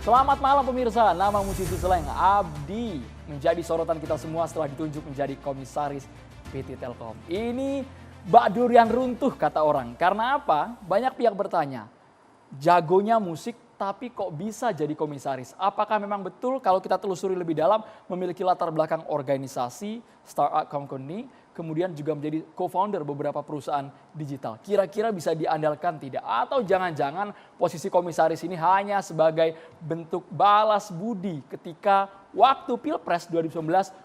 Selamat malam pemirsa, nama musisi Slank Abdi menjadi sorotan kita semua setelah ditunjuk menjadi komisaris PT Telkom. Ini bak durian runtuh kata orang, karena apa? Banyak pihak bertanya, jagonya musik tapi kok bisa jadi komisaris? Apakah memang betul kalau kita telusuri lebih dalam memiliki latar belakang organisasi, startup company, kemudian juga menjadi co-founder beberapa perusahaan digital. Kira-kira bisa diandalkan tidak? Atau jangan-jangan posisi komisaris ini hanya sebagai bentuk balas budi ketika waktu Pilpres 2019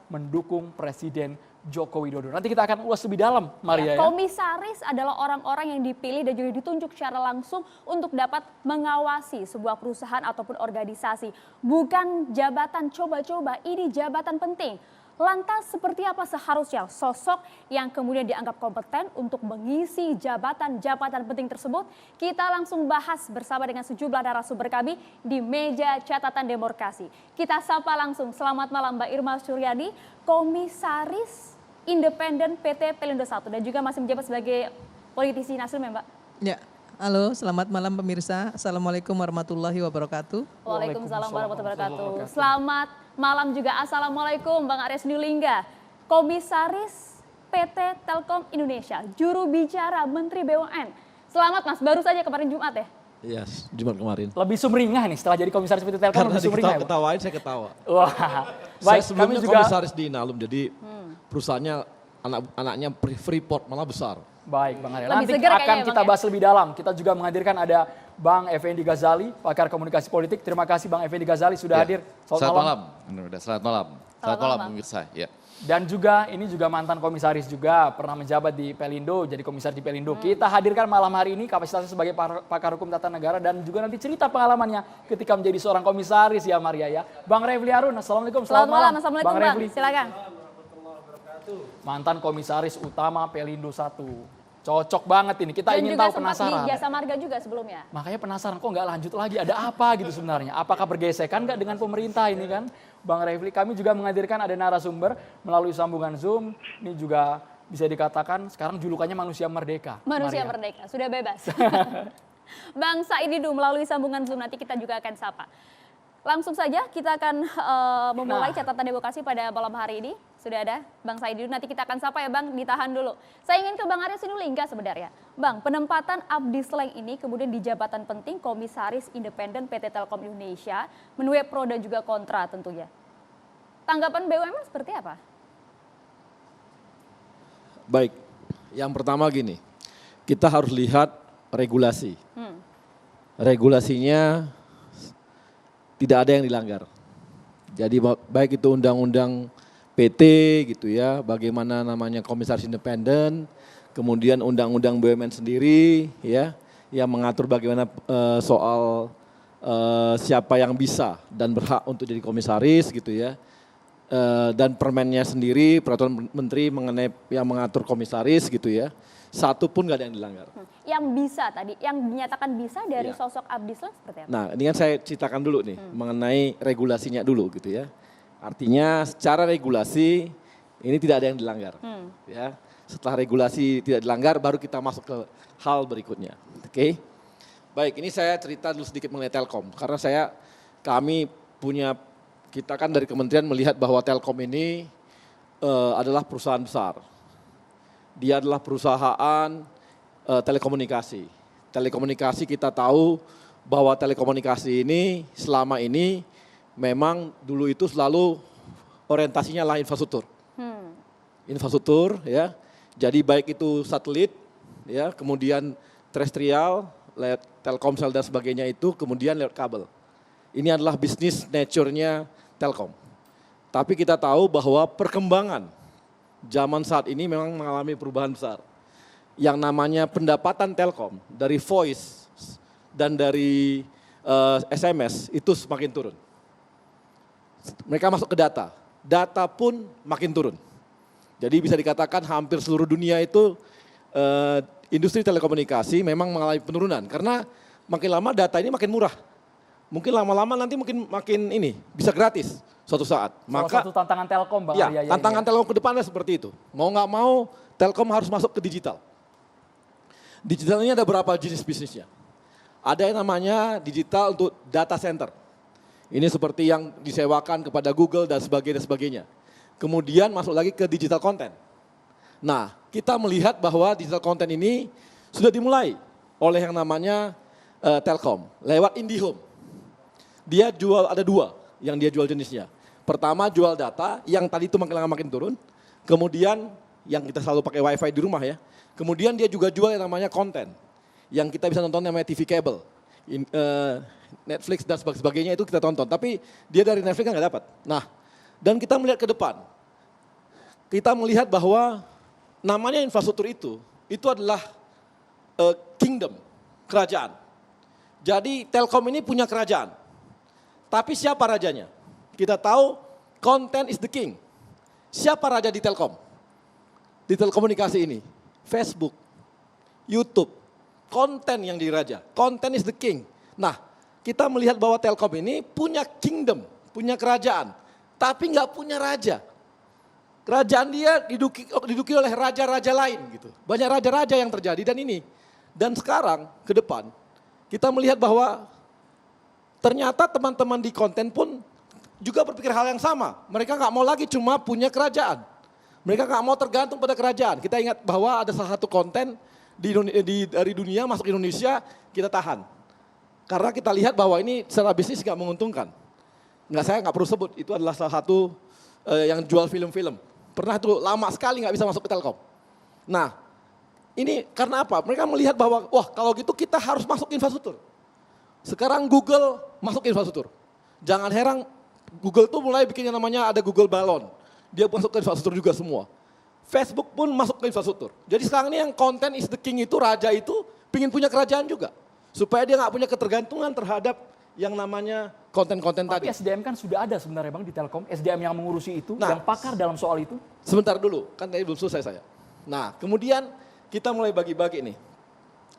mendukung Presiden Joko Widodo. Nanti kita akan ulas lebih dalam, Maria. Komisaris adalah orang-orang yang dipilih dan juga ditunjuk secara langsung untuk dapat mengawasi sebuah perusahaan ataupun organisasi. Bukan jabatan coba-coba, ini jabatan penting. Lantas seperti apa seharusnya sosok yang kemudian dianggap kompeten untuk mengisi jabatan-jabatan penting tersebut? Kita langsung bahas bersama dengan sejumlah narasumber kami di meja catatan demokrasi. Kita sapa langsung, selamat malam Mbak Irma Suryadi, Komisaris Independen PT Pelindo I dan juga masih menjabat sebagai politisi Nasdem ya Mbak? Ya, halo selamat malam pemirsa, Assalamualaikum warahmatullahi wabarakatuh. Waalaikumsalam warahmatullahi wabarakatuh. Selamat malam juga Assalamualaikum Bang Arya Sinulinga, Komisaris PT Telkom Indonesia, juru bicara Menteri BUMN. Selamat Mas, baru saja kemarin Jumat ya? Iya, Jumat kemarin. Lebih sumringah nih setelah jadi komisaris PT Telkom. Karena lebih sumringah. ketawain saya ketawa. Wah, Saya baik. sebelumnya Kami juga komisaris di Inalum, jadi perusahaannya anaknya Freeport malah besar. baik Bang Arya. Lebih Nanti segar akan kayaknya ya, kita Bang, ya? bahas lebih dalam. Kita juga menghadirkan ada Bang Effendi Ghazali, pakar komunikasi politik. Terima kasih Bang Effendi Ghazali sudah Ya. hadir. Selamat malam. Selamat malam. Selamat malam Bang. pemirsa. Ya. Dan juga ini juga mantan komisaris juga, pernah menjabat di Pelindo, jadi komisaris di Pelindo. Kita hadirkan malam hari ini kapasitasnya sebagai pakar hukum tata negara dan juga nanti cerita pengalamannya ketika menjadi seorang komisaris ya Maria ya. Bang Refli Harun, Assalamualaikum. Selamat malam, Assalamualaikum Bang Bang, Refli. silakan. Mantan komisaris utama Pelindo 1. Cocok banget ini, kita Dan ingin juga tahu sempat penasaran. di Jasa Marga juga sebelumnya. Makanya penasaran kok nggak lanjut lagi, ada apa gitu sebenarnya. Apakah bergesekan nggak dengan pemerintah ini kan? Bang Refli, kami juga menghadirkan ada narasumber melalui sambungan Zoom. Ini juga bisa dikatakan sekarang julukannya manusia merdeka. Manusia Maria. merdeka, sudah bebas. Bang Said Didu melalui sambungan Zoom nanti kita juga akan sapa. Langsung saja kita akan memulai catatan demokrasi pada malam hari ini. Sudah ada Bang Said Didu, nanti kita akan sapa ya Bang, ditahan dulu. Saya ingin ke Bang Arya Sinulinga sebenarnya. Bang, penempatan Abdi Slank ini kemudian di jabatan penting Komisaris Independen PT Telkom Indonesia menuai pro dan juga kontra tentunya. Tanggapan BUMN seperti apa? Baik, yang pertama gini, kita harus lihat regulasi. Regulasinya tidak ada yang dilanggar. Jadi baik itu undang-undang PT gitu ya, bagaimana namanya komisaris independen, kemudian undang-undang BUMN sendiri ya, yang mengatur bagaimana soal siapa yang bisa dan berhak untuk jadi komisaris gitu ya. Dan permennya sendiri, peraturan menteri mengenai yang mengatur komisaris gitu ya, satu pun gak ada yang dilanggar. Yang bisa tadi, yang dinyatakan bisa dari Ya. sosok Abdi Slank seperti apa? Nah ini kan saya ceritakan dulu nih mengenai regulasinya dulu gitu ya. Artinya secara regulasi ini tidak ada yang dilanggar. Ya. Setelah regulasi tidak dilanggar baru kita masuk ke hal berikutnya. Oke. Baik, ini saya cerita dulu sedikit mengenai Telkom karena kita kan dari kementerian melihat bahwa Telkom ini adalah perusahaan besar. Dia adalah perusahaan telekomunikasi. Telekomunikasi kita tahu bahwa telekomunikasi ini selama ini memang dulu itu selalu orientasinya lah infrastruktur. Infrastruktur ya. Jadi baik itu satelit ya, kemudian terestrial, lewat Telkomsel dan sebagainya itu, kemudian lewat kabel. Ini adalah bisnis nature-nya Telkom. Tapi kita tahu bahwa perkembangan zaman saat ini memang mengalami perubahan besar. Yang namanya pendapatan Telkom dari voice dan dari SMS itu semakin turun. Mereka masuk ke data, data pun makin turun. Jadi bisa dikatakan hampir seluruh dunia itu industri telekomunikasi memang mengalami penurunan. Karena makin lama data ini makin murah. Mungkin lama-lama nanti mungkin makin ini bisa gratis suatu saat. Salah satu tantangan Telkom Bang ya, Arya. tantangan Telkom ke depannya seperti itu. Mau nggak mau Telkom harus masuk ke digital. Digital ini ada berapa jenis bisnisnya. Ada yang namanya digital untuk data center. Ini seperti yang disewakan kepada Google dan sebagainya. Kemudian masuk lagi ke digital content. Nah, kita melihat bahwa digital content ini sudah dimulai oleh yang namanya Telkom lewat IndiHome. Dia jual, ada dua yang dia jual jenisnya. Pertama jual data yang tadi itu makin turun. Kemudian yang kita selalu pakai wifi di rumah ya. Kemudian dia juga jual yang namanya konten. Yang kita bisa nonton namanya TV kabel. Netflix dan sebagainya itu kita tonton. Tapi dia dari Netflix kan nggak dapat. Nah, dan kita melihat ke depan. Kita melihat bahwa namanya infrastruktur itu adalah kingdom, kerajaan. Jadi Telkom ini punya kerajaan. Tapi siapa rajanya? Kita tahu content is the king. Siapa raja di Telkom? Di telekomunikasi ini? Facebook, YouTube, konten yang diraja. Content is the king. Nah, kita melihat bahwa Telkom ini punya kingdom, punya kerajaan. Tapi nggak punya raja. Kerajaan dia diduduki oleh raja-raja lain gitu. Banyak raja-raja yang terjadi dan ini. Dan sekarang ke depan kita melihat bahwa ternyata teman-teman di konten pun juga berpikir hal yang sama. Mereka nggak mau lagi cuma punya kerajaan. Mereka nggak mau tergantung pada kerajaan. Kita ingat bahwa ada salah satu konten dari dunia masuk Indonesia kita tahan. Karena kita lihat bahwa ini secara bisnis nggak menguntungkan. Saya nggak perlu sebut, itu adalah salah satu yang jual film-film. Pernah tuh lama sekali nggak bisa masuk ke Telkom. Nah, ini karena apa? Mereka melihat bahwa, wah kalau gitu kita harus masuk infrastruktur. Sekarang Google masuk infrastruktur. Jangan heran, Google tuh mulai bikin yang namanya ada Google Balon. Dia masuk ke infrastruktur juga semua. Facebook pun masuk ke infrastruktur. Jadi sekarang ini yang content is the king itu, raja itu, pingin punya kerajaan juga. Supaya dia nggak punya ketergantungan terhadap yang namanya konten-konten tadi. Tapi SDM kan sudah ada sebenarnya Bang di Telkom, SDM yang mengurusi itu, yang pakar dalam soal itu. Sebentar dulu, kan tadi belum selesai saya. Nah, kemudian kita mulai bagi-bagi nih.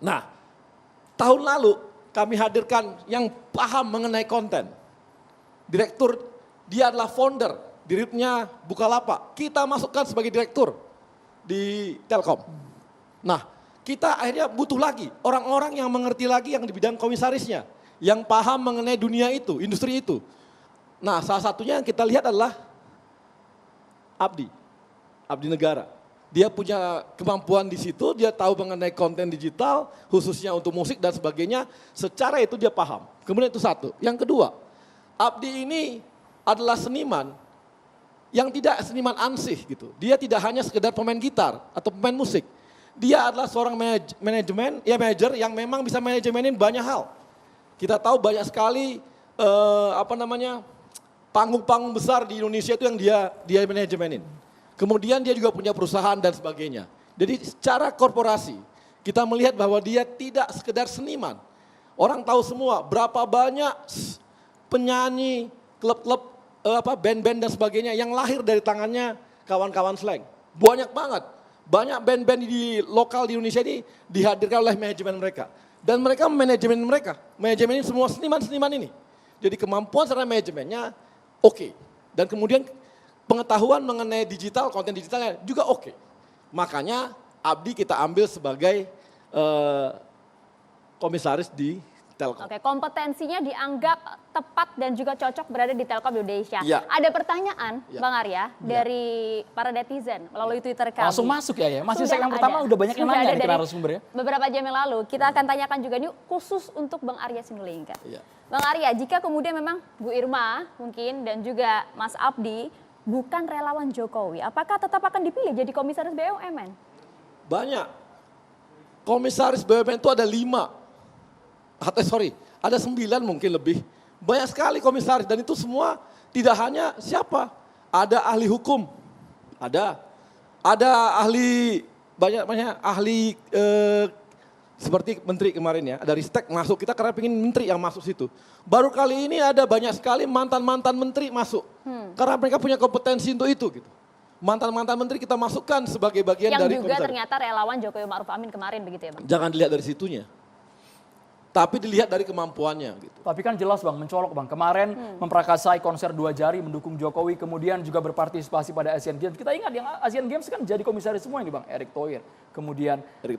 Nah, tahun lalu kami hadirkan yang paham mengenai konten. Direktur, dia adalah founder, dirutnya Bukalapak. Kita masukkan sebagai direktur di Telkom. Nah, kita akhirnya butuh lagi orang-orang yang mengerti lagi yang di bidang komisarisnya. Yang paham mengenai dunia itu, industri itu. Nah, salah satunya yang kita lihat adalah Abdi Negara. Dia punya kemampuan di situ, dia tahu mengenai konten digital, khususnya untuk musik dan sebagainya. Secara itu dia paham. Kemudian itu satu. Yang kedua, Abdi ini adalah seniman yang tidak seniman ansih gitu. Dia tidak hanya sekedar pemain gitar atau pemain musik. Dia adalah seorang manajer yang memang bisa manajemenin banyak hal. Kita tahu banyak sekali panggung-panggung besar di Indonesia itu yang dia manajemenin. Kemudian dia juga punya perusahaan dan sebagainya. Jadi secara korporasi kita melihat bahwa dia tidak sekedar seniman. Orang tahu semua berapa banyak penyanyi, klub-klub, band-band dan sebagainya yang lahir dari tangannya kawan-kawan slang. Banyak banget. Banyak band-band di lokal di Indonesia ini dihadirkan oleh manajemen mereka. Dan mereka manajemenin semua seniman-seniman ini. Jadi kemampuan secara manajemennya oke. Dan kemudian pengetahuan mengenai digital, konten digitalnya juga oke. Makanya Abdi kita ambil sebagai komisaris di Telkom. Oke, kompetensinya dianggap tepat dan juga cocok berada di Telkom Indonesia. Ya. Ada pertanyaan, Ya. Bang Arya, dari para netizen melalui Twitter kami. Langsung masuk ya. Masih Sudah segmen pertama ada. udah banyak yang Sudah nanya ada nih ke dari narasumber ya. beberapa jam yang lalu. Kita akan tanyakan juga nih khusus untuk Bang Arya Sinulinga. Ya. Bang Arya, jika kemudian memang Bu Irma mungkin dan juga Mas Abdi bukan relawan Jokowi, apakah tetap akan dipilih jadi komisaris BUMN? Banyak. Komisaris BUMN itu ada 5. Ada 9 mungkin lebih. Banyak sekali komisaris dan itu semua tidak hanya siapa. Ada ahli hukum, ada ahli banyak ahli seperti menteri kemarin ya, ada Ristek masuk, kita karena pengen menteri yang masuk situ. Baru kali ini ada banyak sekali mantan-mantan menteri masuk. Karena mereka punya kompetensi untuk itu gitu. Mantan-mantan menteri kita masukkan sebagai bagian Yang dari juga komisaris. ternyata relawan Jokowi Ma'ruf Amin kemarin begitu ya Bang? Jangan dilihat dari situnya. tapi dilihat dari kemampuannya gitu. Tapi kan jelas Bang, mencolok Bang. Kemarin memprakarsai konser 2 jari mendukung Jokowi, kemudian juga berpartisipasi pada Asian Games. Kita ingat yang Asian Games kan jadi komisaris semua ini Bang, Erick Thohir. Kemudian Erick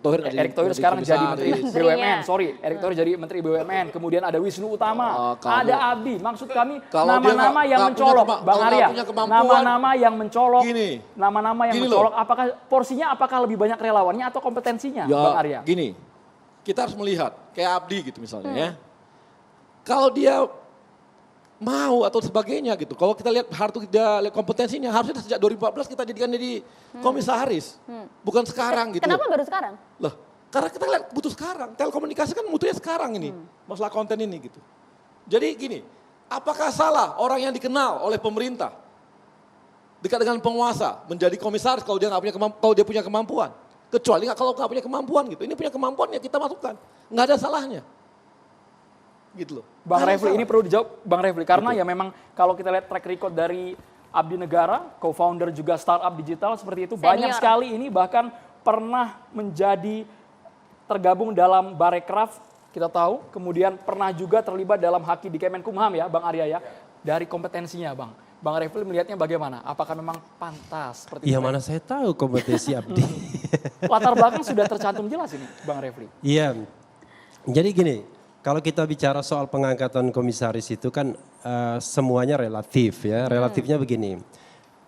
Thohir sekarang jadi Menteri Menterinya. BUMN. Erick Thohir jadi Menteri BUMN. Kemudian ada Wisnu Utama, kalau- ada Abdi. Maksud kami Kalau dia nama-nama yang nggak punya mencolok, kema- Bang kalau nggak Arya. punya kemampuan, Nama-nama yang mencolok, gini. nama-nama yang Gini mencolok. Apakah porsinya lebih banyak relawannya atau kompetensinya, Bang Arya? Gini, kita harus melihat kayak Abdi gitu misalnya ya. Kalau dia mau atau sebagainya gitu. Kalau kita lihat lihat kompetensinya, harusnya sejak 2014 kita jadikan jadi komisaris. Bukan sekarang gitu. Kenapa baru sekarang? Loh, karena kita lihat butuh sekarang. Telekomunikasi kan butuhnya sekarang ini. Masalah konten ini gitu. Jadi gini, apakah salah orang yang dikenal oleh pemerintah dekat dengan penguasa menjadi komisaris kalau dia nggak punya kemampuan? Kecuali kalau nggak punya kemampuan gitu. Ini punya kemampuan ya kita masukkan. Nggak ada salahnya. Gitu loh. Bang Nggak ada Refli, salah. ini perlu dijawab Bang Refli. Karena ya memang kalau kita lihat track record dari Abdi Negara, co-founder juga startup digital seperti itu. Banyak Senior. sekali ini bahkan pernah menjadi tergabung dalam Barekraf, kita tahu. Kemudian pernah juga terlibat dalam haki di Kemenkumham ya Bang Arya ya. Dari kompetensinya Bang. Bang Refli melihatnya bagaimana? Apakah memang pantas seperti Ya itu? mana saya tahu kompetensi Abdi. Latar belakang sudah tercantum jelas ini Bang Refli. Iya, jadi gini, kalau kita bicara soal pengangkatan komisaris itu kan semuanya relatif ya. Relatifnya begini,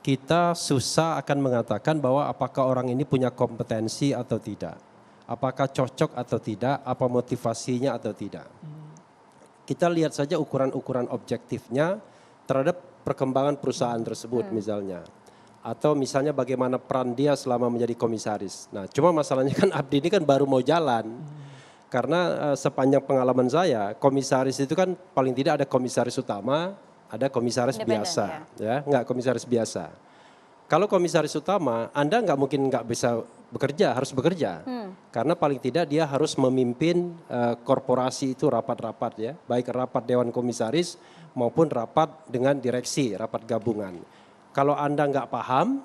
kita susah akan mengatakan bahwa apakah orang ini punya kompetensi atau tidak. Apakah cocok atau tidak, apa motivasinya atau tidak. Kita lihat saja ukuran-ukuran objektifnya terhadap perkembangan perusahaan tersebut misalnya. Atau misalnya bagaimana peran dia selama menjadi komisaris. Nah cuma masalahnya kan Abdi ini kan baru mau jalan. Karena sepanjang pengalaman saya, komisaris itu kan paling tidak ada komisaris utama, ada komisaris Independen, biasa. Ya, nggak komisaris biasa. Kalau komisaris utama, Anda nggak mungkin nggak bisa bekerja, harus bekerja. Karena paling tidak dia harus memimpin korporasi itu rapat-rapat ya. Baik rapat Dewan Komisaris maupun rapat dengan direksi, rapat gabungan. Kalau Anda nggak paham,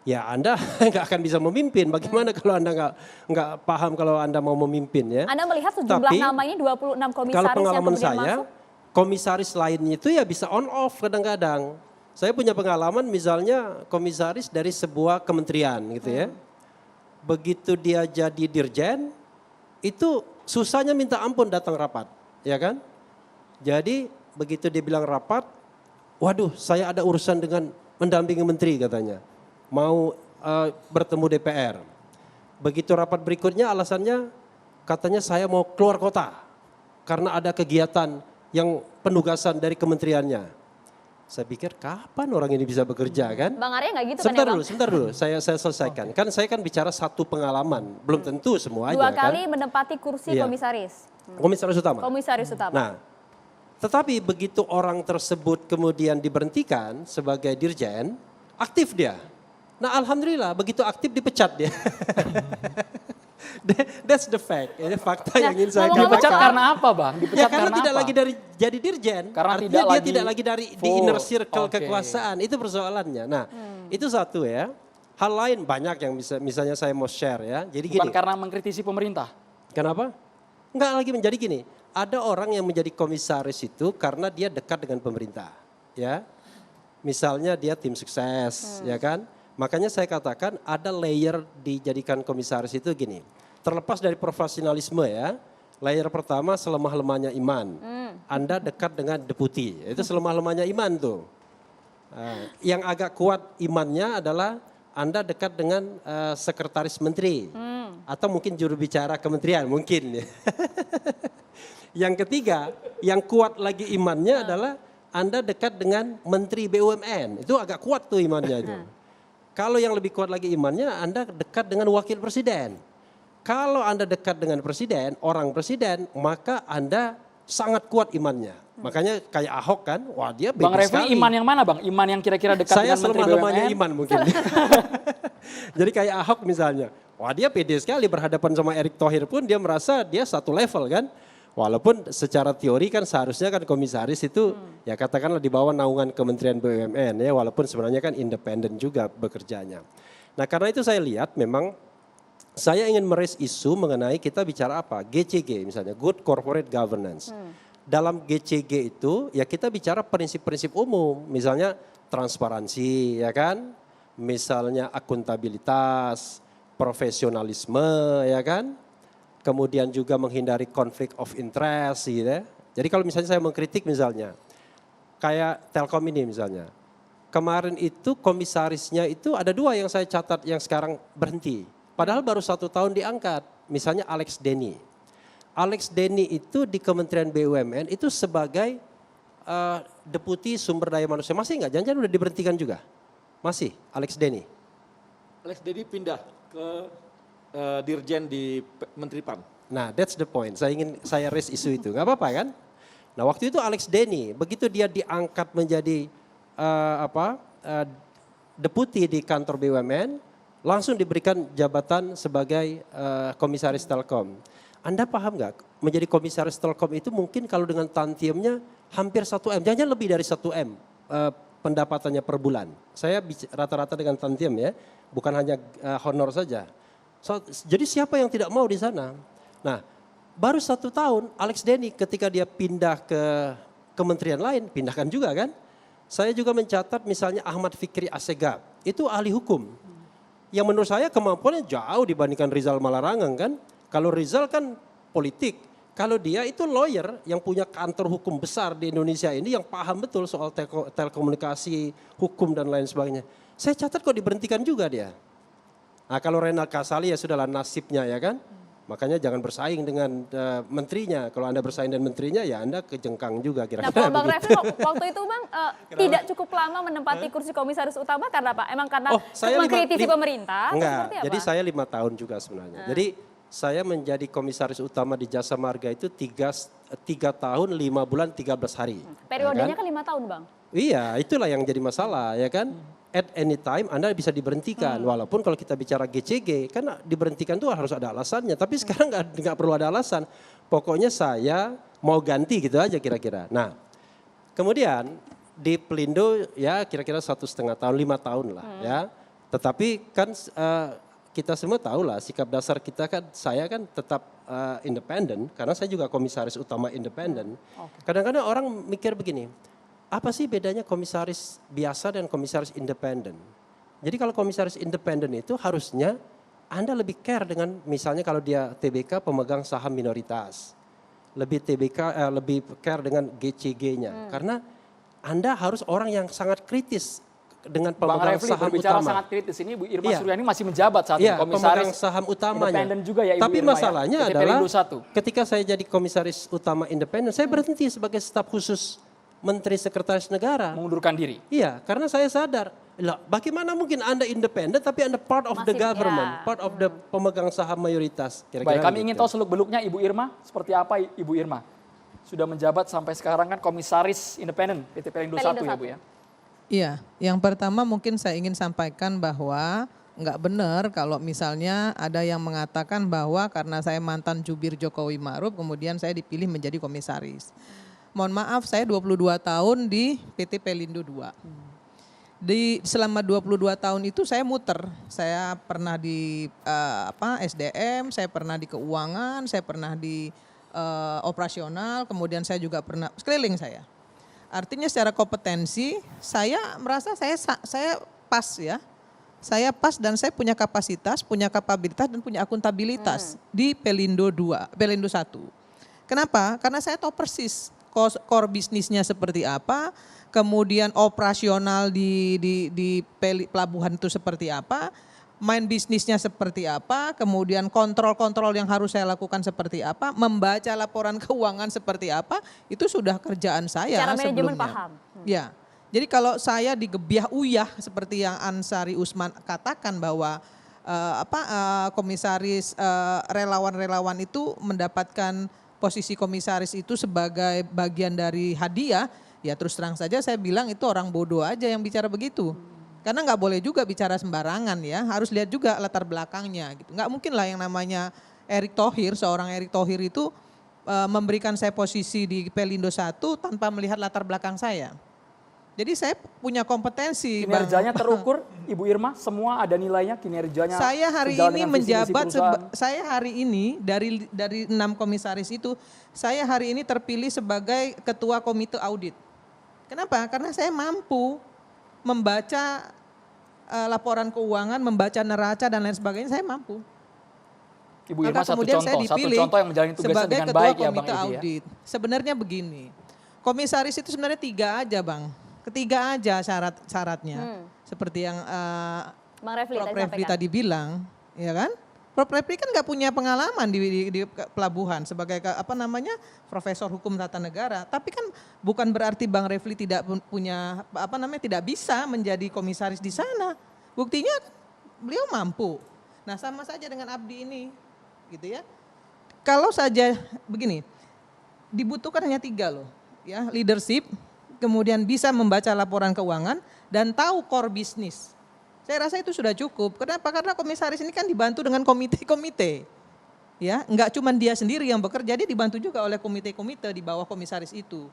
ya Anda nggak akan bisa memimpin. Bagaimana kalau Anda nggak paham kalau Anda mau memimpin ya? Anda melihat sejumlah Tapi, nama ini 26 komisaris Kalau yang pengalaman kemudian saya, masuk? komisaris lainnya itu ya bisa on off kadang-kadang. Saya punya pengalaman misalnya komisaris dari sebuah kementerian gitu ya. Begitu dia jadi dirjen, itu susahnya minta ampun datang rapat, ya kan? Jadi begitu dia bilang rapat, waduh saya ada urusan dengan mendampingi menteri katanya. Mau bertemu DPR. Begitu rapat berikutnya alasannya katanya saya mau keluar kota. Karena ada kegiatan yang penugasan dari kementeriannya. Saya pikir kapan orang ini bisa bekerja kan? Bang Arya nggak gitu Sebentar kan ya dulu, Bang? sebentar dulu. Saya selesaikan. Kan saya kan bicara satu pengalaman, belum tentu semuanya Dua kan. kali menempati kursi Iya. komisaris. Komisaris utama. Komisaris utama. Nah, tetapi begitu orang tersebut kemudian diberhentikan sebagai dirjen, aktif dia. Nah, alhamdulillah begitu aktif dipecat dia. That's the fact. Ini fakta yang ingin saya ngomong-ngomong Dipecat katakan. karena apa Bang? Dipecat Ya karena karena tidak apa? lagi jadi dirjen. Karena Artinya tidak dia lagi tidak lagi di full. inner circle Oke. kekuasaan. Itu persoalannya. Nah, itu satu ya. Hal lain banyak yang misalnya saya mau share ya. Jadi Bukan gini. karena mengkritisi pemerintah. Kenapa? Enggak lagi menjadi gini. Ada orang yang menjadi komisaris itu karena dia dekat dengan pemerintah, ya. Misalnya dia tim sukses, ya kan? Makanya saya katakan ada layer dijadikan komisaris itu gini. Terlepas dari profesionalisme ya. Layer pertama selemah-lemahnya iman. Anda dekat dengan deputi, itu selemah-lemahnya iman tuh. Yang agak kuat imannya adalah Anda dekat dengan sekretaris menteri atau mungkin juru bicara kementerian mungkin. Yang ketiga, yang kuat lagi imannya adalah Anda dekat dengan menteri BUMN. Itu agak kuat tuh imannya itu. Kalau yang lebih kuat lagi imannya, Anda dekat dengan wakil presiden. Kalau Anda dekat dengan presiden, orang presiden, maka Anda sangat kuat imannya. Makanya kayak Ahok kan, wah dia Bang bebas Refli sekali. iman yang mana Bang? Iman yang kira-kira dekat Saya dengan Menteri selemah-lemahnya BUMN? iman mungkin. Jadi kayak Ahok misalnya, wah dia pede sekali berhadapan sama Erick Thohir pun dia merasa dia satu level kan. Walaupun secara teori kan seharusnya kan komisaris itu ya katakanlah di bawah naungan Kementerian BUMN ya, walaupun sebenarnya kan independen juga bekerjanya. Nah karena itu saya lihat memang saya ingin meraise isu mengenai kita bicara apa? GCG misalnya, Good Corporate Governance. Dalam GCG itu ya kita bicara prinsip-prinsip umum, misalnya transparansi ya kan, misalnya akuntabilitas, profesionalisme ya kan, kemudian juga menghindari konflik of interest gitu ya. Jadi kalau misalnya saya mengkritik misalnya, kayak Telkom ini misalnya, kemarin itu komisarisnya itu ada 2 yang saya catat yang sekarang berhenti. Padahal baru 1 tahun diangkat, misalnya Alex Denny. Alex Denny itu di Kementerian BUMN itu sebagai Deputi Sumber Daya Manusia. Masih enggak? Jangan-jangan udah diberhentikan juga? Masih, Alex Denny. Alex Denny pindah ke Dirjen di Menteri PAN. Nah, that's the point. Saya raise isu itu. Gak apa-apa kan? Nah, waktu itu Alex Denny, begitu dia diangkat menjadi deputi di kantor BUMN, langsung diberikan jabatan sebagai komisaris Telkom. Anda paham nggak? Menjadi komisaris Telkom itu mungkin kalau dengan tantiemnya hampir 1 M, jangan lebih dari 1 M pendapatannya per bulan. Saya rata-rata dengan tantiem ya, bukan hanya honor saja. Jadi siapa yang tidak mau di sana? Nah, baru 1 tahun Alex Denny ketika dia pindah ke kementerian lain, pindahkan juga kan? Saya juga mencatat misalnya Ahmad Fikri Assegaf, itu ahli hukum. Yang menurut saya kemampuannya jauh dibandingkan Rizal Malarangeng kan. Kalau Rizal kan politik, kalau dia itu lawyer yang punya kantor hukum besar di Indonesia ini yang paham betul soal telekomunikasi, hukum dan lain sebagainya. Saya catat kok diberhentikan juga dia. Nah kalau Renal Kasali ya sudahlah nasibnya ya kan. Makanya jangan bersaing dengan menterinya. Kalau Anda bersaing dengan menterinya ya Anda kejengkang juga kira-kira. Nah kalau Bang Refli waktu itu Bang tidak cukup lama menempati kursi komisaris utama karena apa? Emang karena mengkritisi pemerintah? Enggak, jadi saya 5 tahun juga sebenarnya. Jadi saya menjadi komisaris utama di Jasa Marga itu 3 tahun 5 bulan 13 hari. Periodenya ya kan? kan 5 tahun Bang? Iya itulah yang jadi masalah ya kan. At any time Anda bisa diberhentikan. Walaupun kalau kita bicara GCG kan diberhentikan itu harus ada alasannya. Tapi sekarang nggak perlu ada alasan. Pokoknya saya mau ganti gitu aja kira-kira. Nah kemudian di Pelindo ya kira-kira 1,5 tahun, 5 tahun lah ya. Tetapi kan kita semua tahu lah sikap dasar kita kan, saya kan tetap independen. Karena saya juga komisaris utama independen. Kadang-kadang orang mikir begini. Apa sih bedanya komisaris biasa dan komisaris independen? Jadi kalau komisaris independen itu harusnya Anda lebih care dengan misalnya kalau dia TBK pemegang saham minoritas. Lebih care dengan GCG-nya. Karena Anda harus orang yang sangat kritis dengan pemegang Bang Refli saham berbicara utama. sangat kritis, ini Bu Irma Suryani masih menjabat saat ini komisaris pemegang saham utamanya. independen juga ya Ibu Tapi Irma masalahnya ya, PT adalah Pelindo 1. ketika saya jadi komisaris utama independen, saya berhenti sebagai staf khusus Menteri Sekretaris Negara. Mengundurkan diri. Iya, karena saya sadar, lah, bagaimana mungkin Anda independen tapi Anda part of the government, part of the pemegang saham mayoritas. Baik, kami ingin tahu seluk-beluknya Ibu Irma, seperti apa Ibu Irma? Sudah menjabat sampai sekarang kan komisaris independen PT Pelindo 1 ya Bu ya? Iya, yang pertama mungkin saya ingin sampaikan bahwa nggak benar kalau misalnya ada yang mengatakan bahwa karena saya mantan jubir Jokowi Ma'ruf kemudian saya dipilih menjadi komisaris. Mohon maaf, saya 22 tahun di PT Pelindo 2. Selama 22 tahun itu saya muter. Saya pernah di SDM, saya pernah di keuangan, saya pernah di operasional, kemudian saya juga pernah sekeliling saya. Artinya secara kompetensi saya merasa saya pas ya. Saya pas dan saya punya kapasitas, punya kapabilitas dan punya akuntabilitas di Pelindo 2, Pelindo 1. Kenapa? Karena saya tahu persis core bisnisnya seperti apa, kemudian operasional di pelabuhan itu seperti apa, main bisnisnya seperti apa, kemudian kontrol-kontrol yang harus saya lakukan seperti apa, membaca laporan keuangan seperti apa, itu sudah kerjaan saya Cara manajemen sebelumnya. paham. Ya, jadi kalau saya digebiah uyah seperti yang Ansari Usman katakan bahwa komisaris relawan-relawan itu mendapatkan posisi komisaris itu sebagai bagian dari hadiah, ya terus terang saja saya bilang itu orang bodoh aja yang bicara begitu. Karena nggak boleh juga bicara sembarangan ya, harus lihat juga latar belakangnya gitu. Nggak mungkin lah yang namanya Erick Thohir, seorang Erick Thohir itu memberikan saya posisi di Pelindo 1 tanpa melihat latar belakang saya. Jadi saya punya kompetensi. Bang. Kinerjanya terukur, Ibu Irma, semua ada nilainya kinerjanya. Saya hari sejalan ini dengan visi misi menjabat, perusahaan. saya hari ini dari 6 komisaris itu, saya hari ini terpilih sebagai ketua komite audit. Kenapa? Karena saya mampu membaca laporan keuangan, membaca neraca dan lain sebagainya, saya mampu. Ibu Irma satu kemudian saya contoh dipilih yang menjalani tugasnya sebagai dengan ketua baik ya Bang komite Evi ya. audit. Sebenarnya begini, komisaris itu sebenarnya 3 aja Bang. Ketiga aja syaratnya. Seperti yang Bang Refli Prof. tadi Refli sampaikan. tadi bilang, ya kan? Prof. Refli kan nggak punya pengalaman di pelabuhan sebagai profesor hukum tata negara. Tapi kan bukan berarti Bang Refli tidak punya tidak bisa menjadi komisaris di sana. Buktinya beliau mampu. Nah sama saja dengan Abdi ini, gitu ya. Kalau saja begini, dibutuhkan hanya 3 loh, ya leadership. Kemudian bisa membaca laporan keuangan dan tahu core bisnis. Saya rasa itu sudah cukup. Kenapa? Karena komisaris ini kan dibantu dengan komite-komite. Ya, enggak cuma dia sendiri yang bekerja, dia dibantu juga oleh komite-komite di bawah komisaris itu.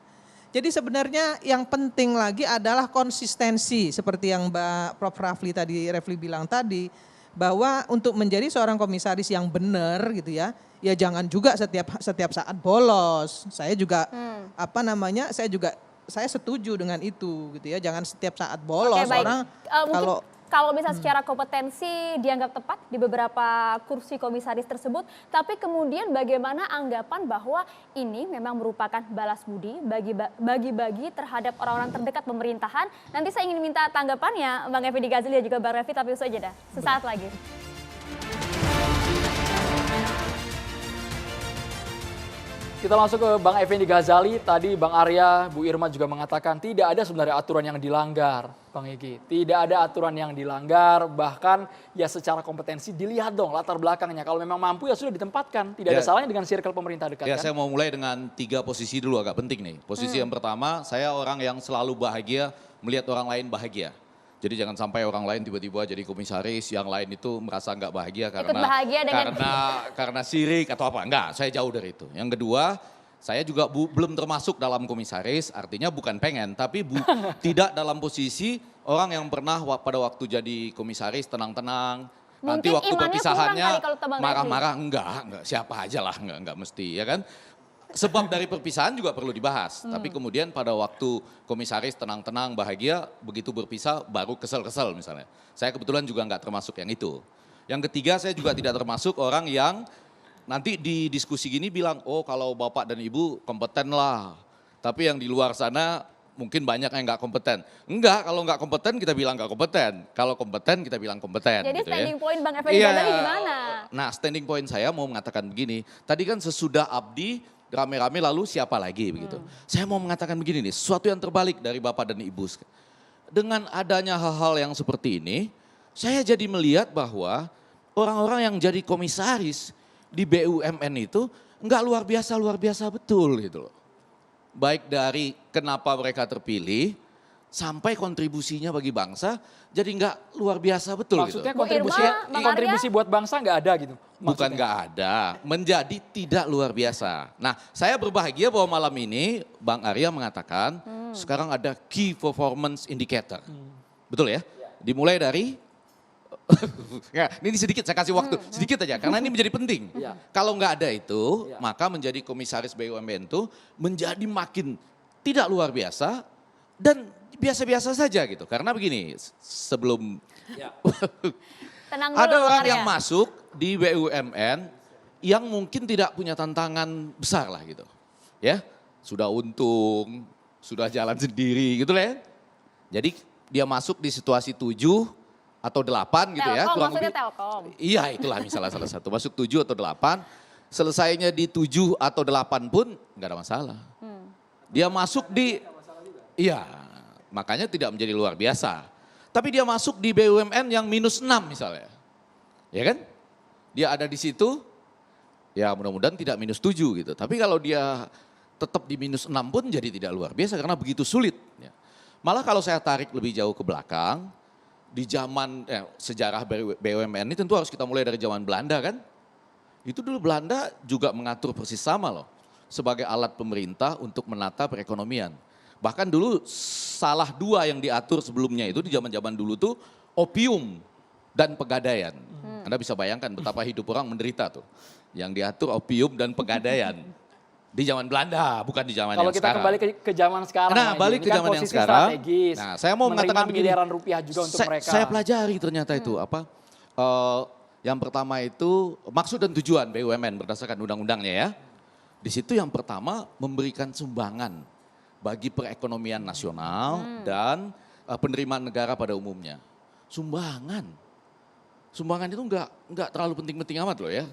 Jadi sebenarnya yang penting lagi adalah konsistensi seperti yang Mbak Prof. Refli bilang tadi, bahwa untuk menjadi seorang komisaris yang benar gitu ya jangan juga setiap saat bolos. Saya juga saya setuju dengan itu gitu ya, jangan setiap saat bolos. Oke, baik. Orang Kalau misalnya secara kompetensi dianggap tepat di beberapa kursi komisaris tersebut, tapi kemudian bagaimana anggapan bahwa ini memang merupakan balas budi bagi-bagi terhadap orang-orang terdekat pemerintahan. Nanti saya ingin minta tanggapannya Bang Effendi Ghazali dan juga Bang Refli, tapi usai jeda sesaat lagi. Kita langsung ke Bang Effendi Ghazali. Tadi Bang Arya, Bu Irma juga mengatakan tidak ada sebenarnya aturan yang dilanggar, Bang Egy. Tidak ada aturan yang dilanggar, bahkan ya secara kompetensi dilihat dong latar belakangnya. Kalau memang mampu ya sudah ditempatkan. Tidak ada salahnya dengan circle pemerintah dekat. Ya, kan? saya mau mulai dengan 3 posisi dulu agak penting nih. Posisi yang pertama, saya orang yang selalu bahagia melihat orang lain bahagia. Jadi jangan sampai orang lain tiba-tiba jadi komisaris, yang lain itu merasa nggak bahagia karena sirik atau apa. Enggak, saya jauh dari itu. Yang kedua, saya juga belum termasuk dalam komisaris, artinya bukan pengen, tapi tidak dalam posisi orang yang pernah pada waktu jadi komisaris tenang-tenang. Nanti Mungkin waktu imannya perpisahannya kurang kali kalau Bang Refli. marah-marah, enggak, siapa aja lah, enggak mesti ya kan. Sebab dari perpisahan juga perlu dibahas, tapi kemudian pada waktu komisaris tenang-tenang bahagia, begitu berpisah baru kesel-kesel misalnya. Saya kebetulan juga enggak termasuk yang itu. Yang ketiga, saya juga tidak termasuk orang yang nanti di diskusi gini bilang, oh kalau bapak dan ibu kompeten lah. Tapi yang di luar sana mungkin banyak yang nggak kompeten. Enggak, kalau nggak kompeten kita bilang nggak kompeten. Kalau kompeten kita bilang kompeten. Jadi gitu standing ya. point Bang Effendi Ghazali gimana? Nah standing point saya mau mengatakan begini. Tadi kan sesudah Abdi rame-rame lalu siapa lagi begitu. Saya mau mengatakan begini nih, sesuatu yang terbalik dari bapak dan ibu. Dengan adanya hal-hal yang seperti ini, saya jadi melihat bahwa orang-orang yang jadi komisaris di BUMN itu enggak luar biasa betul gitu loh. Baik dari kenapa mereka terpilih sampai kontribusinya bagi bangsa jadi enggak luar biasa betul. Maksudnya gitu. kontribusi buat bangsa nggak ada gitu? Bukan nggak ada, menjadi tidak luar biasa. Nah saya berbahagia bahwa malam ini Bang Arya mengatakan sekarang ada key performance indicator. Betul ya? Dimulai dari ya, ini sedikit saya kasih waktu, sedikit aja karena ini menjadi penting. Ya. Kalau nggak ada itu, maka menjadi komisaris BUMN itu menjadi makin tidak luar biasa dan biasa-biasa saja gitu. Karena begini, sebelum Tenang dulu, ada Bang orang Arya. yang masuk di BUMN yang mungkin tidak punya tantangan besar lah gitu. Ya, sudah untung, sudah jalan sendiri gitu lah ya. Jadi dia masuk di situasi 7 atau 8 gitu ya. Telkom, Kurang maksudnya lebih. Telkom. Iya itulah misalnya salah satu. Masuk 7 atau 8, selesainya di 7 atau 8 pun nggak ada masalah. Dia masuk di, iya makanya tidak menjadi luar biasa. Tapi dia masuk di BUMN yang minus 6 misalnya. Ya kan? Dia ada di situ, ya mudah-mudahan tidak minus 7 gitu. Tapi kalau dia tetap di minus 6 pun jadi tidak luar biasa karena begitu sulit. Ya. Malah kalau saya tarik lebih jauh ke belakang, di zaman sejarah BUMN ini tentu harus kita mulai dari zaman Belanda kan. Itu dulu Belanda juga mengatur persis sama loh. Sebagai alat pemerintah untuk menata perekonomian. Bahkan dulu salah dua yang diatur sebelumnya itu di zaman-zaman dulu tuh opium dan pegadaian. Anda bisa bayangkan betapa hidup orang menderita tuh. Yang diatur opium dan pegadaian. Di zaman Belanda, bukan di zaman yang Kalau kita sekarang. kembali ke zaman sekarang. Nah, Ini balik ke kan zaman yang posisi sekarang. strategis, Nah, saya mau mengatakan menerima begini. miliaran rupiah juga untuk mereka. Saya pelajari ternyata itu apa. Yang pertama itu maksud dan tujuan BUMN berdasarkan undang-undangnya ya. Di situ yang pertama memberikan sumbangan bagi perekonomian nasional dan penerimaan negara pada umumnya. Sumbangan itu enggak terlalu penting-penting amat loh ya.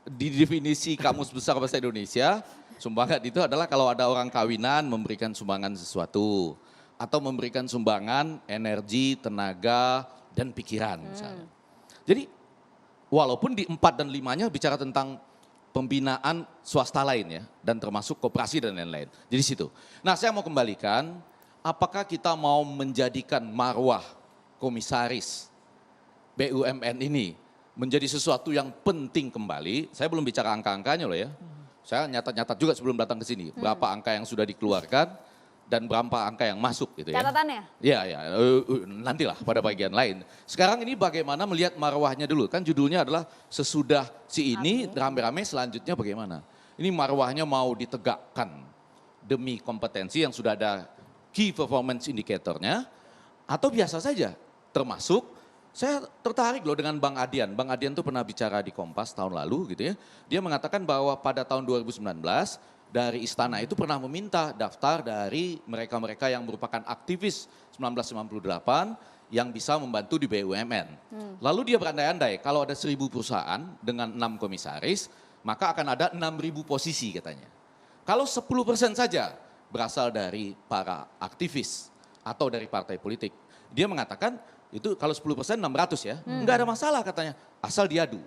Di definisi Kamus Besar Bahasa Indonesia, sumbangan itu adalah kalau ada orang kawinan memberikan sumbangan sesuatu atau memberikan sumbangan energi, tenaga dan pikiran misalnya. Jadi walaupun di 4 dan 5-nya bicara tentang pembinaan swasta lain ya, dan termasuk koperasi dan lain-lain. Jadi situ. Nah saya mau kembalikan, apakah kita mau menjadikan marwah komisaris BUMN ini menjadi sesuatu yang penting kembali? Saya belum bicara angka-angkanya loh ya. Saya nyatat-nyatat juga sebelum datang ke sini, berapa angka yang sudah dikeluarkan dan berapa angka yang masuk gitu ya. Catatannya? Ya, nantilah pada bagian lain. Sekarang ini bagaimana melihat marwahnya dulu. Kan judulnya adalah sesudah si ini rame-rame selanjutnya bagaimana. Ini marwahnya mau ditegakkan demi kompetensi yang sudah ada key performance indicatornya. Atau biasa saja termasuk saya tertarik loh dengan Bang Adian. Bang Adian tuh pernah bicara di Kompas tahun lalu gitu ya. Dia mengatakan bahwa pada tahun 2019 dari istana itu pernah meminta daftar dari mereka-mereka yang merupakan aktivis 1998 yang bisa membantu di BUMN. Lalu dia berandai-andai kalau ada 1.000 perusahaan dengan 6 komisaris, maka akan ada 6.000 posisi katanya. Kalau 10% saja berasal dari para aktivis atau dari partai politik, dia mengatakan itu kalau 10% 600 ya, enggak ada masalah katanya, asal diadu.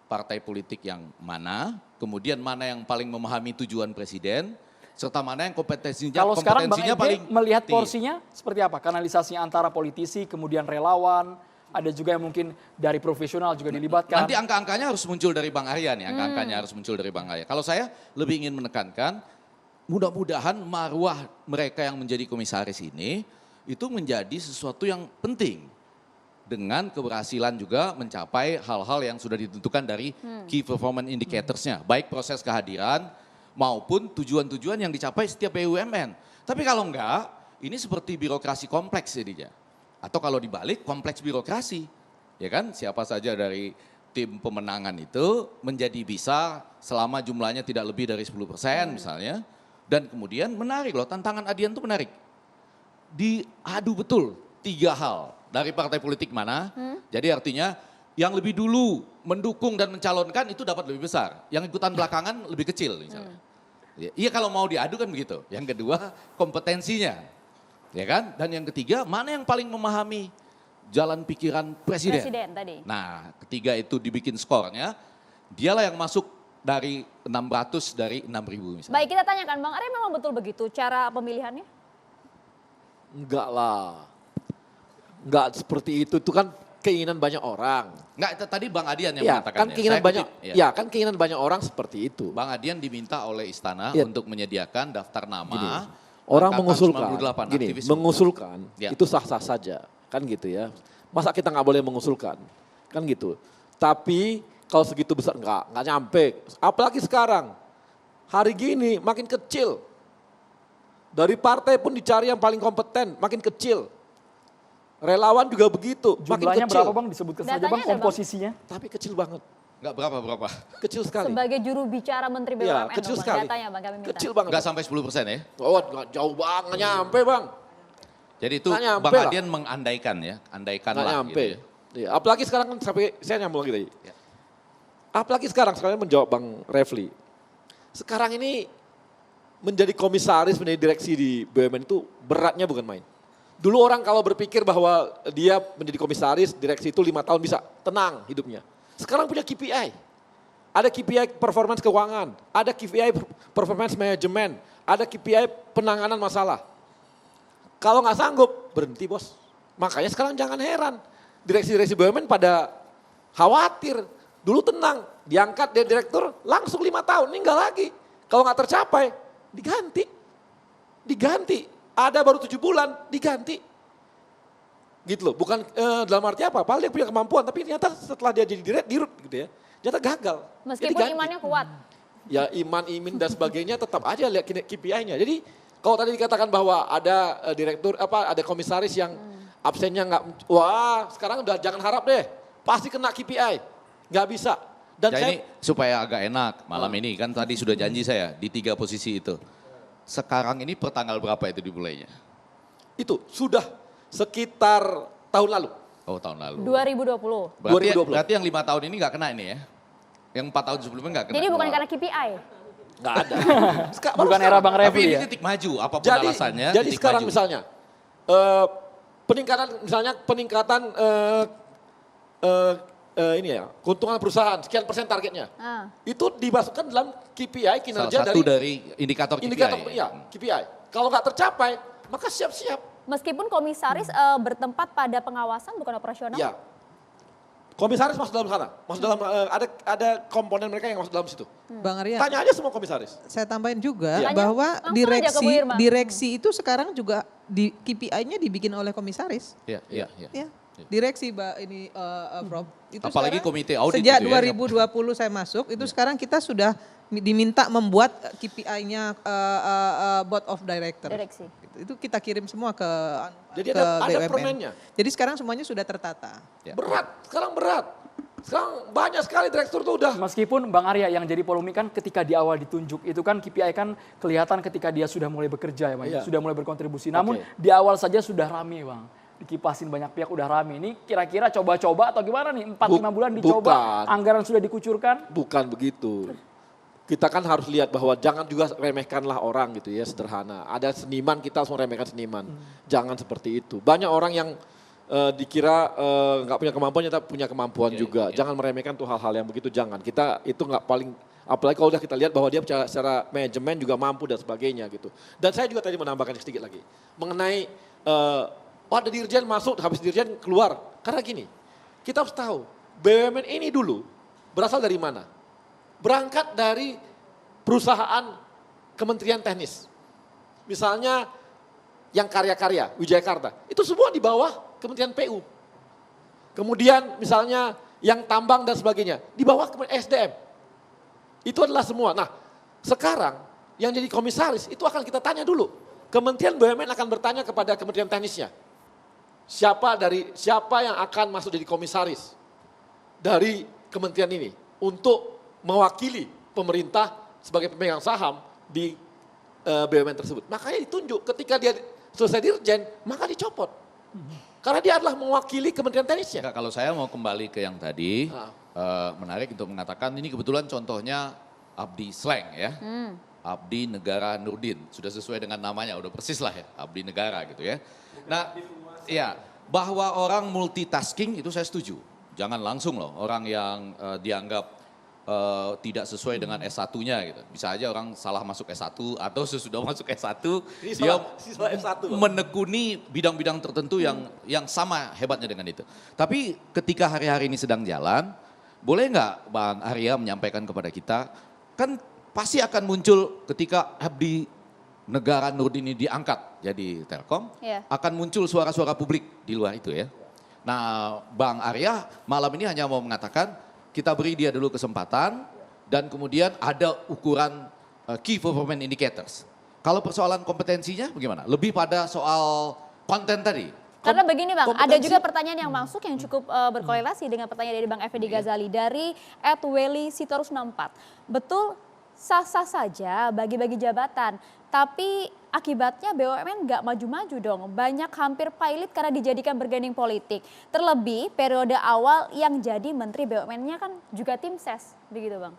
Partai politik yang mana, kemudian mana yang paling memahami tujuan presiden, serta mana yang kompetensinya Kalau sekarang Bang paling Ege melihat tinggi. porsinya seperti apa? Kanalisasinya antara politisi, kemudian relawan, ada juga yang mungkin dari profesional juga dilibatkan. Nanti angka-angkanya harus muncul dari Bang Aryan ya, angka-angkanya harus muncul dari Bang Aryan. Kalau saya lebih ingin menekankan, mudah-mudahan marwah mereka yang menjadi komisaris ini, itu menjadi sesuatu yang penting. Dengan keberhasilan juga mencapai hal-hal yang sudah ditentukan dari key performance indicatorsnya. Baik proses kehadiran maupun tujuan-tujuan yang dicapai setiap BUMN. Tapi kalau enggak, ini seperti birokrasi kompleks jadinya. Atau kalau dibalik, kompleks birokrasi. Ya kan, siapa saja dari tim pemenangan itu menjadi bisa selama jumlahnya tidak lebih dari 10% misalnya. Dan kemudian menarik loh, tantangan Adian itu menarik. Diadu betul 3 hal. Dari partai politik mana, jadi artinya yang lebih dulu mendukung dan mencalonkan itu dapat lebih besar. Yang ikutan belakangan lebih kecil misalnya. Iya kalau mau diadu kan begitu. Yang kedua kompetensinya, ya kan? Dan yang ketiga mana yang paling memahami jalan pikiran presiden. Presiden tadi. Nah ketiga itu dibikin skornya, dialah yang masuk dari 600 dari 6.000 misalnya. Baik, kita tanyakan Bang Arya, memang betul begitu cara pemilihannya? Enggak lah. Enggak seperti itu kan keinginan banyak orang. Enggak, tadi Bang Adian yang Ya, mengatakan. kan keinginan Saya banyak. kutip, ya. Ya, kan keinginan banyak orang seperti itu. Bang Adian diminta oleh istana Ya. untuk menyediakan daftar nama. Gini, orang angkatan mengusulkan, 98 gini, aktivis. mengusulkan Ya. itu sah-sah saja, kan gitu ya. Masa kita nggak boleh mengusulkan, kan gitu. Tapi kalau segitu besar nggak nyampe. Apalagi sekarang, hari gini makin kecil. Dari partai pun dicari yang paling kompeten, makin kecil. Relawan juga begitu, makin Jumlahnya kecil. berapa Bang disebutkan saja Datanya Bang ada, Bang? komposisinya? Tapi kecil banget, Enggak berapa. kecil sekali. Sebagai juru bicara Menteri Iya, BUMN, kecil Bang, sekali. datanya Bang kami minta. Kecil banget. Enggak sampai 10% ya. Oh, nggak jauh banget, nggak nyampe Bang. Jadi itu Nggak nyampe Bang lah. Adian mengandaikan ya, andaikan Nggak lah nyampe. gitu ya. Iya, apalagi sekarang kan sampai saya nyambung lagi tadi. Ya. Apalagi sekarang menjawab Bang Refli. Sekarang ini menjadi komisaris, menjadi direksi di BUMN itu beratnya bukan main. Dulu orang kalau berpikir bahwa dia menjadi komisaris, direksi itu 5 tahun bisa tenang hidupnya. Sekarang punya KPI. Ada KPI performance keuangan, ada KPI performance manajemen, ada KPI penanganan masalah. Kalau nggak sanggup, berhenti bos. Makanya sekarang jangan heran. Direksi-direksi BUMN pada khawatir. Dulu tenang, diangkat dari direktur langsung 5 tahun, ini enggak lagi. Kalau nggak tercapai, diganti. Ada baru 7 bulan diganti. Gitu loh, bukan dalam arti apa, padahal dia punya kemampuan, tapi ternyata setelah dia jadi dirut gitu ya, ternyata gagal. Meskipun Dia diganti. imannya kuat. Ya iman, imin dan sebagainya tetap aja lihat KPI-nya. Jadi kalau tadi dikatakan bahwa ada direktur, ada komisaris yang absennya nggak, wah sekarang udah jangan harap deh, pasti kena KPI, nggak bisa. Dan Ya ini supaya agak enak malam ini kan tadi sudah janji saya di 3 posisi itu. Sekarang ini per tanggal berapa itu dimulainya? itu sudah sekitar tahun lalu. Oh tahun lalu. 2020. Berarti, 2020. berarti yang 5 tahun ini nggak kena ini ya? Yang 4 tahun sebelumnya nggak kena? Jadi bukan Wah. karena KPI. Nggak ada. Baru Bukan era sekarang. Bang Tapi Refli ini ya. titik maju, apapun Jadi, alasannya. jadi titik sekarang maju. misalnya peningkatan ini ya keuntungan perusahaan sekian persen targetnya. Itu dimasukkan dalam KPI Salah kinerja satu dari indikator KPI. indikator KPI. Kalau nggak tercapai maka siap-siap. Meskipun komisaris bertempat pada pengawasan bukan operasional. Ya. Komisaris masuk dalam sana, masuk dalam ada komponen mereka yang masuk dalam situ. Bang Arya, Tanya aja semua komisaris. saya tambahin juga Tanya bahwa langsung aja ke Bu Irma. direksi itu sekarang juga di KPI-nya dibikin oleh komisaris. Iya, iya, iya. Ya, direksi Prof. Itu Apalagi sekarang komite audit sejak gitu ya. 2020 saya masuk, itu sekarang kita sudah diminta membuat KPI-nya Board of Director. Direksi. Itu kita kirim semua ke Jadi ke ada BUMN. permennya. Jadi sekarang semuanya sudah tertata. Ya. Berat, sekarang berat. Sekarang banyak sekali direktur tuh udah. Meskipun Bang Arya yang jadi polemik kan ketika di awal ditunjuk itu kan KPI kan kelihatan ketika dia sudah mulai bekerja ya Bang, Iya. sudah mulai berkontribusi. Namun di awal saja sudah rame Bang, dikipasin banyak pihak udah rame. Ini kira-kira coba-coba atau gimana nih? 4-5 bulan dicoba, bukan. anggaran sudah dikucurkan. Bukan begitu. Kita kan harus lihat bahwa jangan juga remehkanlah orang gitu ya, sederhana. Ada seniman, kita harus meremehkan seniman. Jangan seperti itu. Banyak orang yang dikira nggak punya kemampuan, ternyata punya kemampuan juga. Jangan meremehkan tuh hal-hal yang begitu, jangan. Kita itu nggak paling, apalagi kalau udah kita lihat bahwa dia secara manajemen juga mampu dan sebagainya gitu. Dan saya juga tadi menambahkan sedikit lagi. Mengenai, ada dirjen masuk, habis dirjen keluar. Karena gini, kita harus tahu, BUMN ini dulu berasal dari mana? Berangkat dari perusahaan Kementerian Teknis. Misalnya yang karya-karya, Wijayakarta. Itu semua di bawah Kementerian PU. Kemudian misalnya yang tambang dan sebagainya, di bawah Kementerian SDM. Itu adalah semua. Nah sekarang yang jadi komisaris itu akan kita tanya dulu. Kementerian BUMN akan bertanya kepada Kementerian Teknisnya. Siapa yang akan masuk jadi komisaris dari kementerian ini untuk mewakili pemerintah sebagai pemegang saham di BUMN tersebut. Makanya ditunjuk ketika dia selesai dirjen, maka dicopot. Karena dia adalah mewakili Kementerian Teknisnya. Enggak, kalau saya mau kembali ke yang tadi, menarik untuk mengatakan ini kebetulan contohnya Abdi Sleng ya. Abdi Negara Nurdin, sudah sesuai dengan namanya, udah persis lah ya, Abdi Negara gitu ya. Nah, ya bahwa orang multitasking itu saya setuju. Jangan langsung loh orang yang dianggap tidak sesuai dengan S1-nya gitu. Bisa aja orang salah masuk S1 atau sesudah masuk S1 dia Siswa F1. menekuni bidang-bidang tertentu yang sama hebatnya dengan itu. Tapi ketika hari-hari ini sedang jalan, boleh nggak Bang Arya menyampaikan kepada kita, kan pasti akan muncul ketika Abdi Negara Nurdin ini diangkat jadi Telkom, akan muncul suara-suara publik di luar itu ya. Nah Bang Arya malam ini hanya mau mengatakan, kita beri dia dulu kesempatan dan kemudian ada ukuran key performance indicators. Kalau persoalan kompetensinya bagaimana? Lebih pada soal konten tadi. Karena begini Bang, ada juga pertanyaan yang masuk yang cukup berkorelasi dengan pertanyaan dari Bang Effendi Ghazali dari @welly_sitorus64. Betul sah-sah saja bagi-bagi jabatan, tapi akibatnya BUMN nggak maju-maju dong. Banyak hampir pilot karena dijadikan berganding politik. Terlebih periode awal yang jadi menteri BUMN-nya kan juga tim ses, begitu Bang.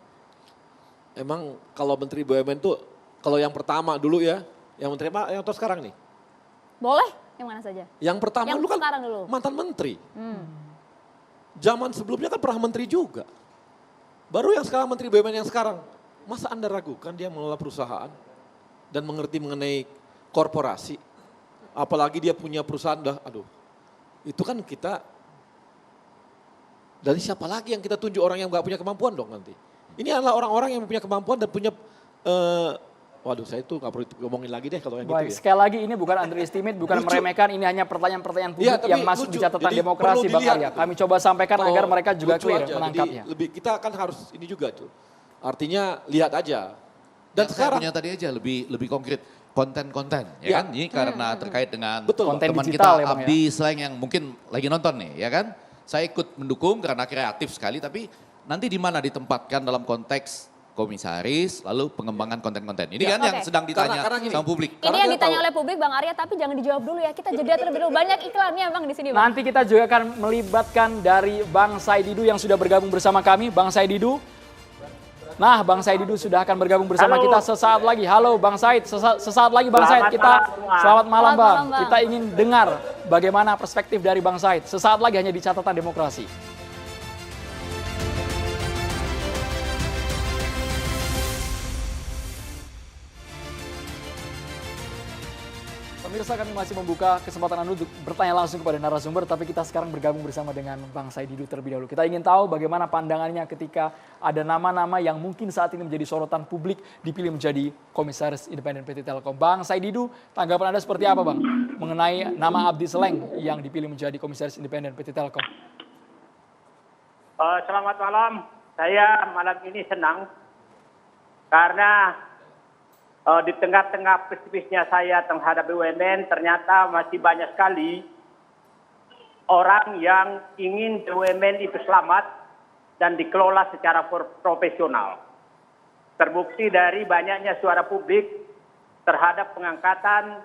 Emang kalau menteri BUMN tuh, kalau yang pertama dulu ya, yang menteri apa, yang atau sekarang nih? Boleh, yang mana saja? Yang pertama Yang dulu kan sekarang dulu. mantan menteri. Zaman sebelumnya kan pernah menteri juga. Baru yang sekarang menteri BUMN yang sekarang. Masa Anda ragukan dia mengelola perusahaan dan mengerti mengenai korporasi? Apalagi dia punya perusahaan itu kan kita, dari siapa lagi yang kita tunjuk orang yang gak punya kemampuan dong nanti? Ini adalah orang-orang yang punya kemampuan dan punya Waduh, saya itu nggak perlu ngomongin lagi deh kalau yang Baik, gitu ya. sekali lagi ini bukan underestimate, bukan Lucu. meremehkan, ini hanya pertanyaan-pertanyaan publik Iya, tapi yang masuk di lucu. catatan Jadi demokrasi perlu Bang dilihat Arya. itu. Kami coba sampaikan Kalau agar mereka juga lucu clear aja, menangkapnya. Jadi kita kan harus ini juga tuh. Artinya lihat aja. Dan Dan saya sekarang punya tadi aja lebih konkret konten-konten ya Ya. kan ini karena terkait dengan Betul, Konten teman digital kita ya, Bang, ya. Abdi Sleng yang mungkin lagi nonton nih ya kan. Saya ikut mendukung karena kreatif sekali tapi nanti di mana ditempatkan dalam konteks komisaris lalu pengembangan konten-konten. Ini Ya. kan yang Oke. sedang ditanya Karena gini, sama publik. Ini Karena yang kita ditanya tahu- oleh publik Bang Arya, tapi jangan dijawab dulu ya. Kita jeda terlebih dulu. Banyak iklannya Bang di sini Bang. Nanti kita juga akan melibatkan dari Bang Saididu yang sudah bergabung bersama kami. Bang Saididu. Nah, Bang Saididu sudah akan bergabung bersama Halo. kita sesaat lagi. Halo Bang Said, sesaat lagi Bang Said. Selamat Kita malam semua. selamat malam Selamat Bang. malam, Bang. Kita ingin dengar bagaimana perspektif dari Bang Said. Sesaat lagi hanya di catatan demokrasi. Pemirsa, kami masih membuka kesempatan Anda untuk bertanya langsung kepada narasumber, tapi kita sekarang bergabung bersama dengan Bang Saididu terlebih dahulu. Kita ingin tahu bagaimana pandangannya ketika ada nama-nama yang mungkin saat ini menjadi sorotan publik dipilih menjadi Komisaris Independen PT Telkom. Bang Saididu, tanggapan Anda seperti apa Bang mengenai nama Abdi Sleng yang dipilih menjadi Komisaris Independen PT Telkom? Selamat malam. Saya malam ini senang karena di tengah-tengah pesimisnya saya terhadap BUMN, ternyata masih banyak sekali orang yang ingin BUMN itu selamat dan dikelola secara profesional. Terbukti dari banyaknya suara publik terhadap pengangkatan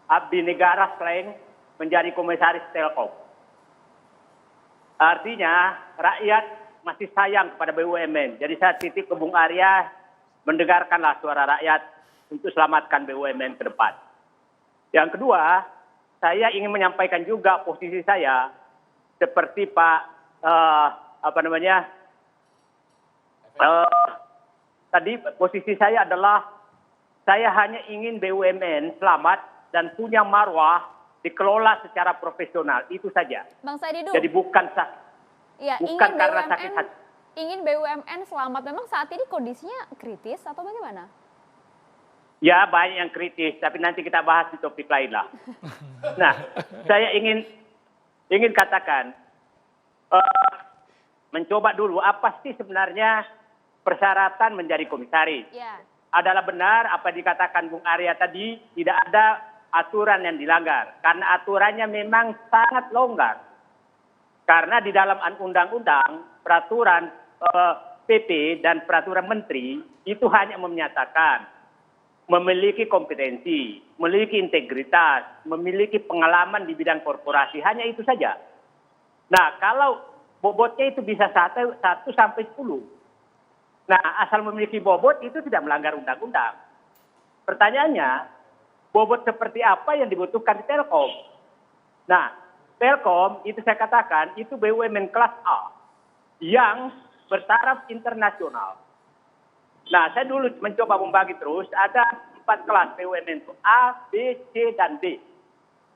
Abdi Negara Sleng menjadi Komisaris Telkom. Artinya rakyat masih sayang kepada BUMN. Jadi saya titip ke Bung Arya, mendengarkanlah suara rakyat untuk selamatkan BUMN ke depan. Yang kedua, saya ingin menyampaikan juga posisi saya seperti Pak tadi posisi saya adalah saya hanya ingin BUMN selamat dan punya marwah dikelola secara profesional, itu saja. Bang Saididu. Jadi bukan Ya, bukan karena sakit hati. ingin BUMN selamat. Memang saat ini kondisinya kritis atau bagaimana? Ya, banyak yang kritis, tapi nanti kita bahas di topik lain lah. Nah, saya ingin katakan, mencoba dulu apa sih sebenarnya persyaratan menjadi komisaris. Ya. Adalah benar apa dikatakan Bung Arya tadi, tidak ada aturan yang dilanggar. Karena aturannya memang sangat longgar. Karena di dalam undang-undang, peraturan PP dan peraturan menteri, itu hanya menyatakan memiliki kompetensi, memiliki integritas, memiliki pengalaman di bidang korporasi. Hanya itu saja. Nah, kalau bobotnya itu bisa 1 sampai 10. Nah, asal memiliki bobot itu tidak melanggar undang-undang. Pertanyaannya, bobot seperti apa yang dibutuhkan di Telkom? Nah, Telkom itu saya katakan itu BUMN kelas A yang bertaraf internasional. Nah, saya dulu mencoba membagi terus, ada 4 kelas BUMN itu, A, B, C, dan D.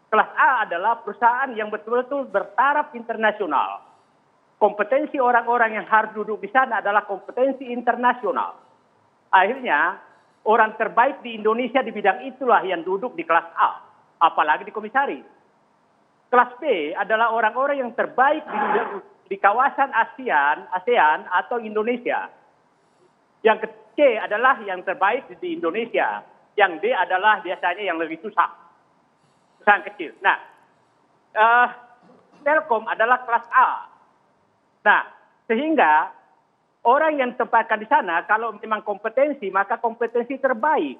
Kelas A adalah perusahaan yang betul-betul bertaraf internasional. Kompetensi orang-orang yang harus duduk di sana adalah kompetensi internasional. Akhirnya, orang terbaik di Indonesia di bidang itulah yang duduk di kelas A, apalagi di komisaris. Kelas B adalah orang-orang yang terbaik di kawasan ASEAN atau Indonesia. Yang C adalah yang terbaik di Indonesia. Yang D adalah biasanya yang lebih susah. Perusahaan kecil. Nah, Telkom adalah kelas A. Nah, sehingga orang yang ditempatkan di sana, kalau memang kompetensi, maka kompetensi terbaik.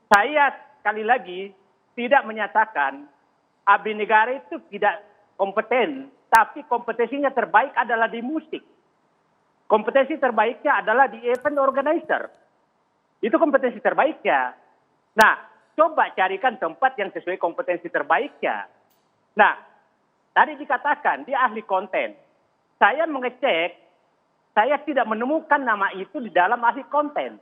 Saya sekali lagi tidak menyatakan Abdi Negara itu tidak kompeten, tapi kompetensinya terbaik adalah di musik. Kompetensi terbaiknya adalah di event organizer. Itu kompetensi terbaiknya. Nah, coba carikan tempat yang sesuai kompetensi terbaiknya. Nah, tadi dikatakan dia ahli konten. Saya mengecek, saya tidak menemukan nama itu di dalam ahli konten.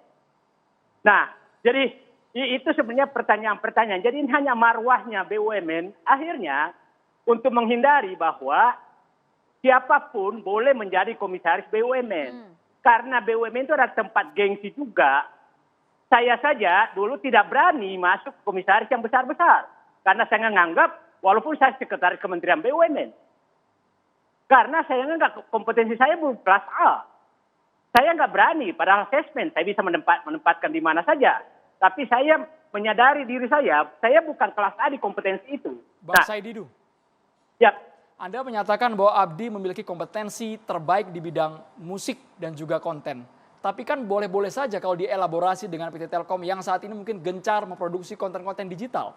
Nah, jadi itu sebenarnya pertanyaan-pertanyaan. Jadi ini hanya marwahnya BUMN. Akhirnya, untuk menghindari bahwa siapapun boleh menjadi komisaris BUMN. Karena BUMN itu adalah tempat gengsi juga. Saya saja dulu tidak berani masuk komisaris yang besar-besar. Karena saya menganggap, walaupun saya sekretaris Kementerian BUMN. Karena saya menganggap kompetensi saya belum kelas A. Saya nggak berani pada asesmen, saya bisa menempatkan di mana saja. Tapi saya menyadari diri saya bukan kelas A di kompetensi itu. Bang Said Didu, Ya, Anda menyatakan bahwa Abdi memiliki kompetensi terbaik di bidang musik dan juga konten. Tapi kan boleh-boleh saja kalau dielaborasi dengan PT Telkom yang saat ini mungkin gencar memproduksi konten-konten digital.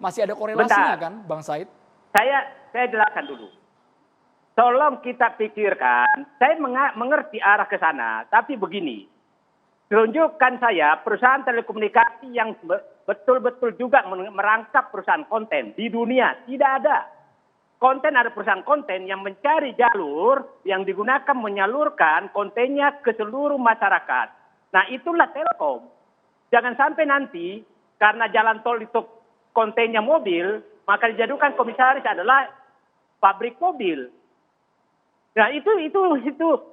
Masih ada korelasinya kan, Bang Said? saya jelaskan dulu. Tolong kita pikirkan, saya mengerti arah ke sana, tapi begini. Tunjukkan saya perusahaan telekomunikasi yang betul-betul juga merangkap perusahaan konten di dunia. Tidak ada. Konten ada perusahaan konten yang mencari jalur yang digunakan menyalurkan kontennya ke seluruh masyarakat. Nah itulah Telkom. Jangan sampai nanti karena jalan tol itu kontennya mobil, maka dijadikan komisaris adalah pabrik mobil. Nah itu.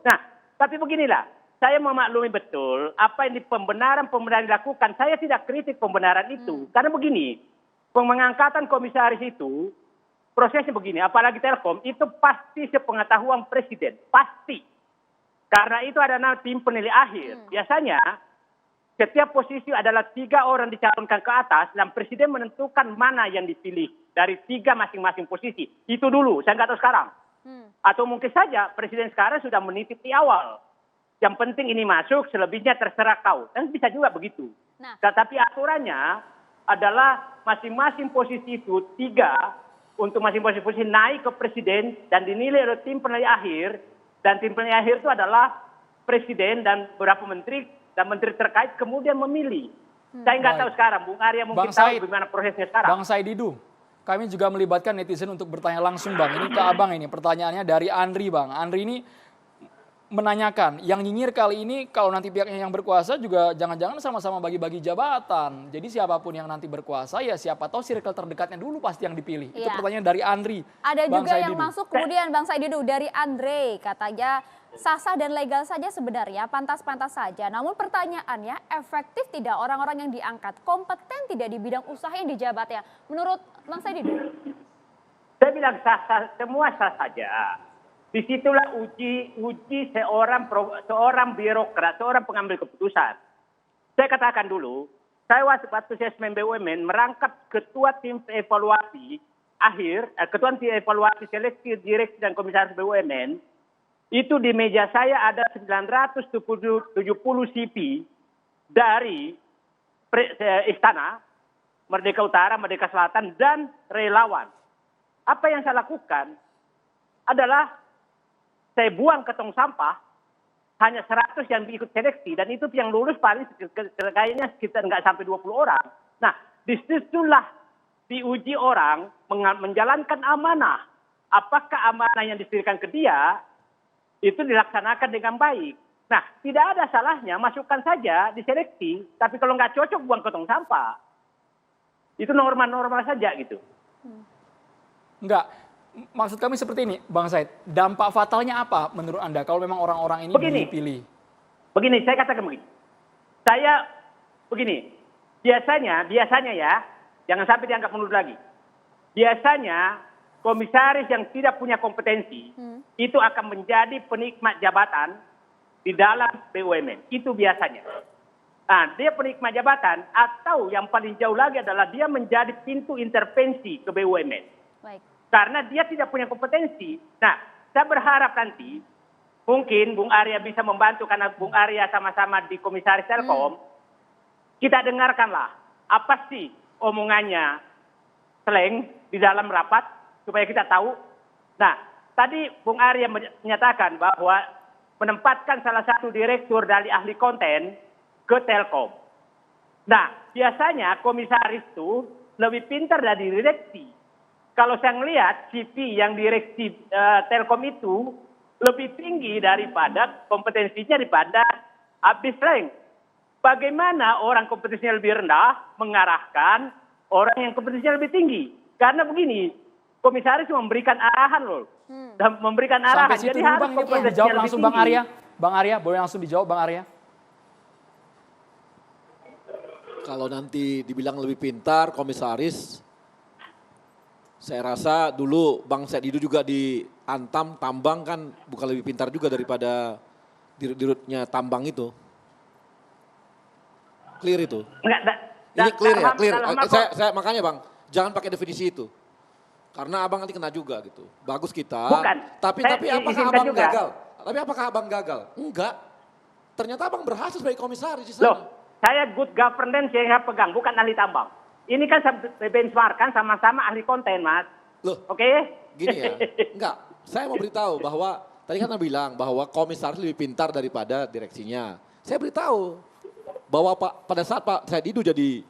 Nah tapi beginilah, saya memaklumi betul apa yang pembenaran dilakukan. Saya tidak kritik pembenaran itu. Karena begini, pengangkatan komisaris itu, prosesnya begini, apalagi Telkom, itu pasti sepengetahuan presiden. Pasti. Karena itu ada tim penilai akhir. Biasanya, setiap posisi adalah 3 orang dicalonkan ke atas, dan presiden menentukan mana yang dipilih dari 3 masing-masing posisi. Itu dulu, saya nggak tahu sekarang. Atau mungkin saja presiden sekarang sudah menitip di awal. Yang penting ini masuk, selebihnya terserah kau. Dan bisa juga begitu. Nah. Tetapi aturannya adalah masing-masing posisi itu 3 untuk masing-masing posisi naik ke presiden dan dinilai oleh tim penilai akhir. Dan tim penilai akhir itu adalah presiden dan beberapa menteri dan menteri terkait kemudian memilih. Saya nggak tahu sekarang, Bung Arya mungkin Bang tahu Said, bagaimana prosesnya sekarang. Bang Said Didu, kami juga melibatkan netizen untuk bertanya langsung Bang. Ini ke Abang ini, pertanyaannya dari Andri Bang. Andri ini menanyakan, yang nyinyir kali ini kalau nanti pihaknya yang berkuasa juga jangan-jangan sama-sama bagi-bagi jabatan. Jadi siapapun yang nanti berkuasa ya siapa tahu circle terdekatnya dulu pasti yang dipilih. Itu Iya. pertanyaan dari Andri. Ada Bang juga Said yang Didu. masuk kemudian Bang Saididu dari Andre, katanya sah-sah dan legal saja sebenarnya, pantas-pantas saja. Namun pertanyaannya, efektif tidak orang-orang yang diangkat, kompeten tidak di bidang usaha yang dijabatnya? Menurut Bang Saididu? Saya bilang sah-sah, semua sah saja. Disitulah uji seorang birokrat, seorang pengambil keputusan. Saya katakan dulu, saya waktu asesmen BUMN merangkap ketua tim evaluasi ketua tim evaluasi seleksi direksi dan komisaris BUMN. Itu di meja saya ada 970 CP dari Istana, Merdeka Utara, Merdeka Selatan, dan relawan. Apa yang saya lakukan adalah saya buang ke tong sampah, hanya 100 yang ikut seleksi, dan itu yang lulus paling kayaknya sekitar nggak sampai 20 orang. Nah, disitulah diuji orang menjalankan amanah. Apakah amanah yang diberikan ke dia itu dilaksanakan dengan baik. Nah, tidak ada salahnya, masukkan saja diseleksi, tapi kalau nggak cocok buang ke tong sampah. Itu normal-normal saja gitu. Enggak. Maksud kami seperti ini, Bang Said. Dampak fatalnya apa menurut Anda kalau memang orang-orang ini dipilih? Begini, saya katakan begini. Biasanya ya, jangan sampai dianggap mundur lagi. Biasanya komisaris yang tidak punya kompetensi itu akan menjadi penikmat jabatan di dalam BUMN. Itu biasanya. Nah, dia penikmat jabatan atau yang paling jauh lagi adalah dia menjadi pintu intervensi ke BUMN. Baik. Karena dia tidak punya kompetensi. Nah, saya berharap nanti mungkin Bung Arya bisa membantu karena Bung Arya sama-sama di Komisaris Telkom. Kita dengarkanlah apa sih omongannya Sleng di dalam rapat supaya kita tahu. Nah, tadi Bung Arya menyatakan bahwa menempatkan salah satu direktur dari ahli konten ke Telkom. Nah, biasanya komisaris itu lebih pintar dari direksi. Kalau saya melihat CV yang direksi Telkom itu lebih tinggi daripada kompetensinya daripada Abdi Sleng. Bagaimana orang kompetensinya lebih rendah mengarahkan orang yang kompetensinya lebih tinggi? Karena begini, komisaris memberikan arahan loh. Dan memberikan arahan. Sampai situ Jadi dulu harus Bang, ini boleh kompetensinya dijawab lebih langsung tinggi. Bang Arya. Bang Arya, boleh langsung dijawab Bang Arya? Kalau nanti dibilang lebih pintar komisaris, saya rasa dulu Bang Said Didu juga di Antam tambang kan bukan lebih pintar juga daripada dirut-dirutnya tambang itu. Clear itu. Enggak, Ini clear ya, clear. dalam Saya makanya Bang, jangan pakai definisi itu. Karena abang nanti kena juga gitu. Bagus kita. Bukan. Tapi Saya apakah izinkan abang juga. gagal? Tapi apakah abang gagal? Enggak. Ternyata abang berhasil sebagai komisaris di sana. Loh, saya good governance yang saya pegang, bukan ahli tambang. Ini kan benchmark kan sama-sama ahli konten, Mas. Loh, Oke? gini ya. Enggak. Saya mau beritahu bahwa tadi kan Anda bilang bahwa komisaris lebih pintar daripada direksinya. Saya beritahu bahwa pada saat Pak Said Didu jadi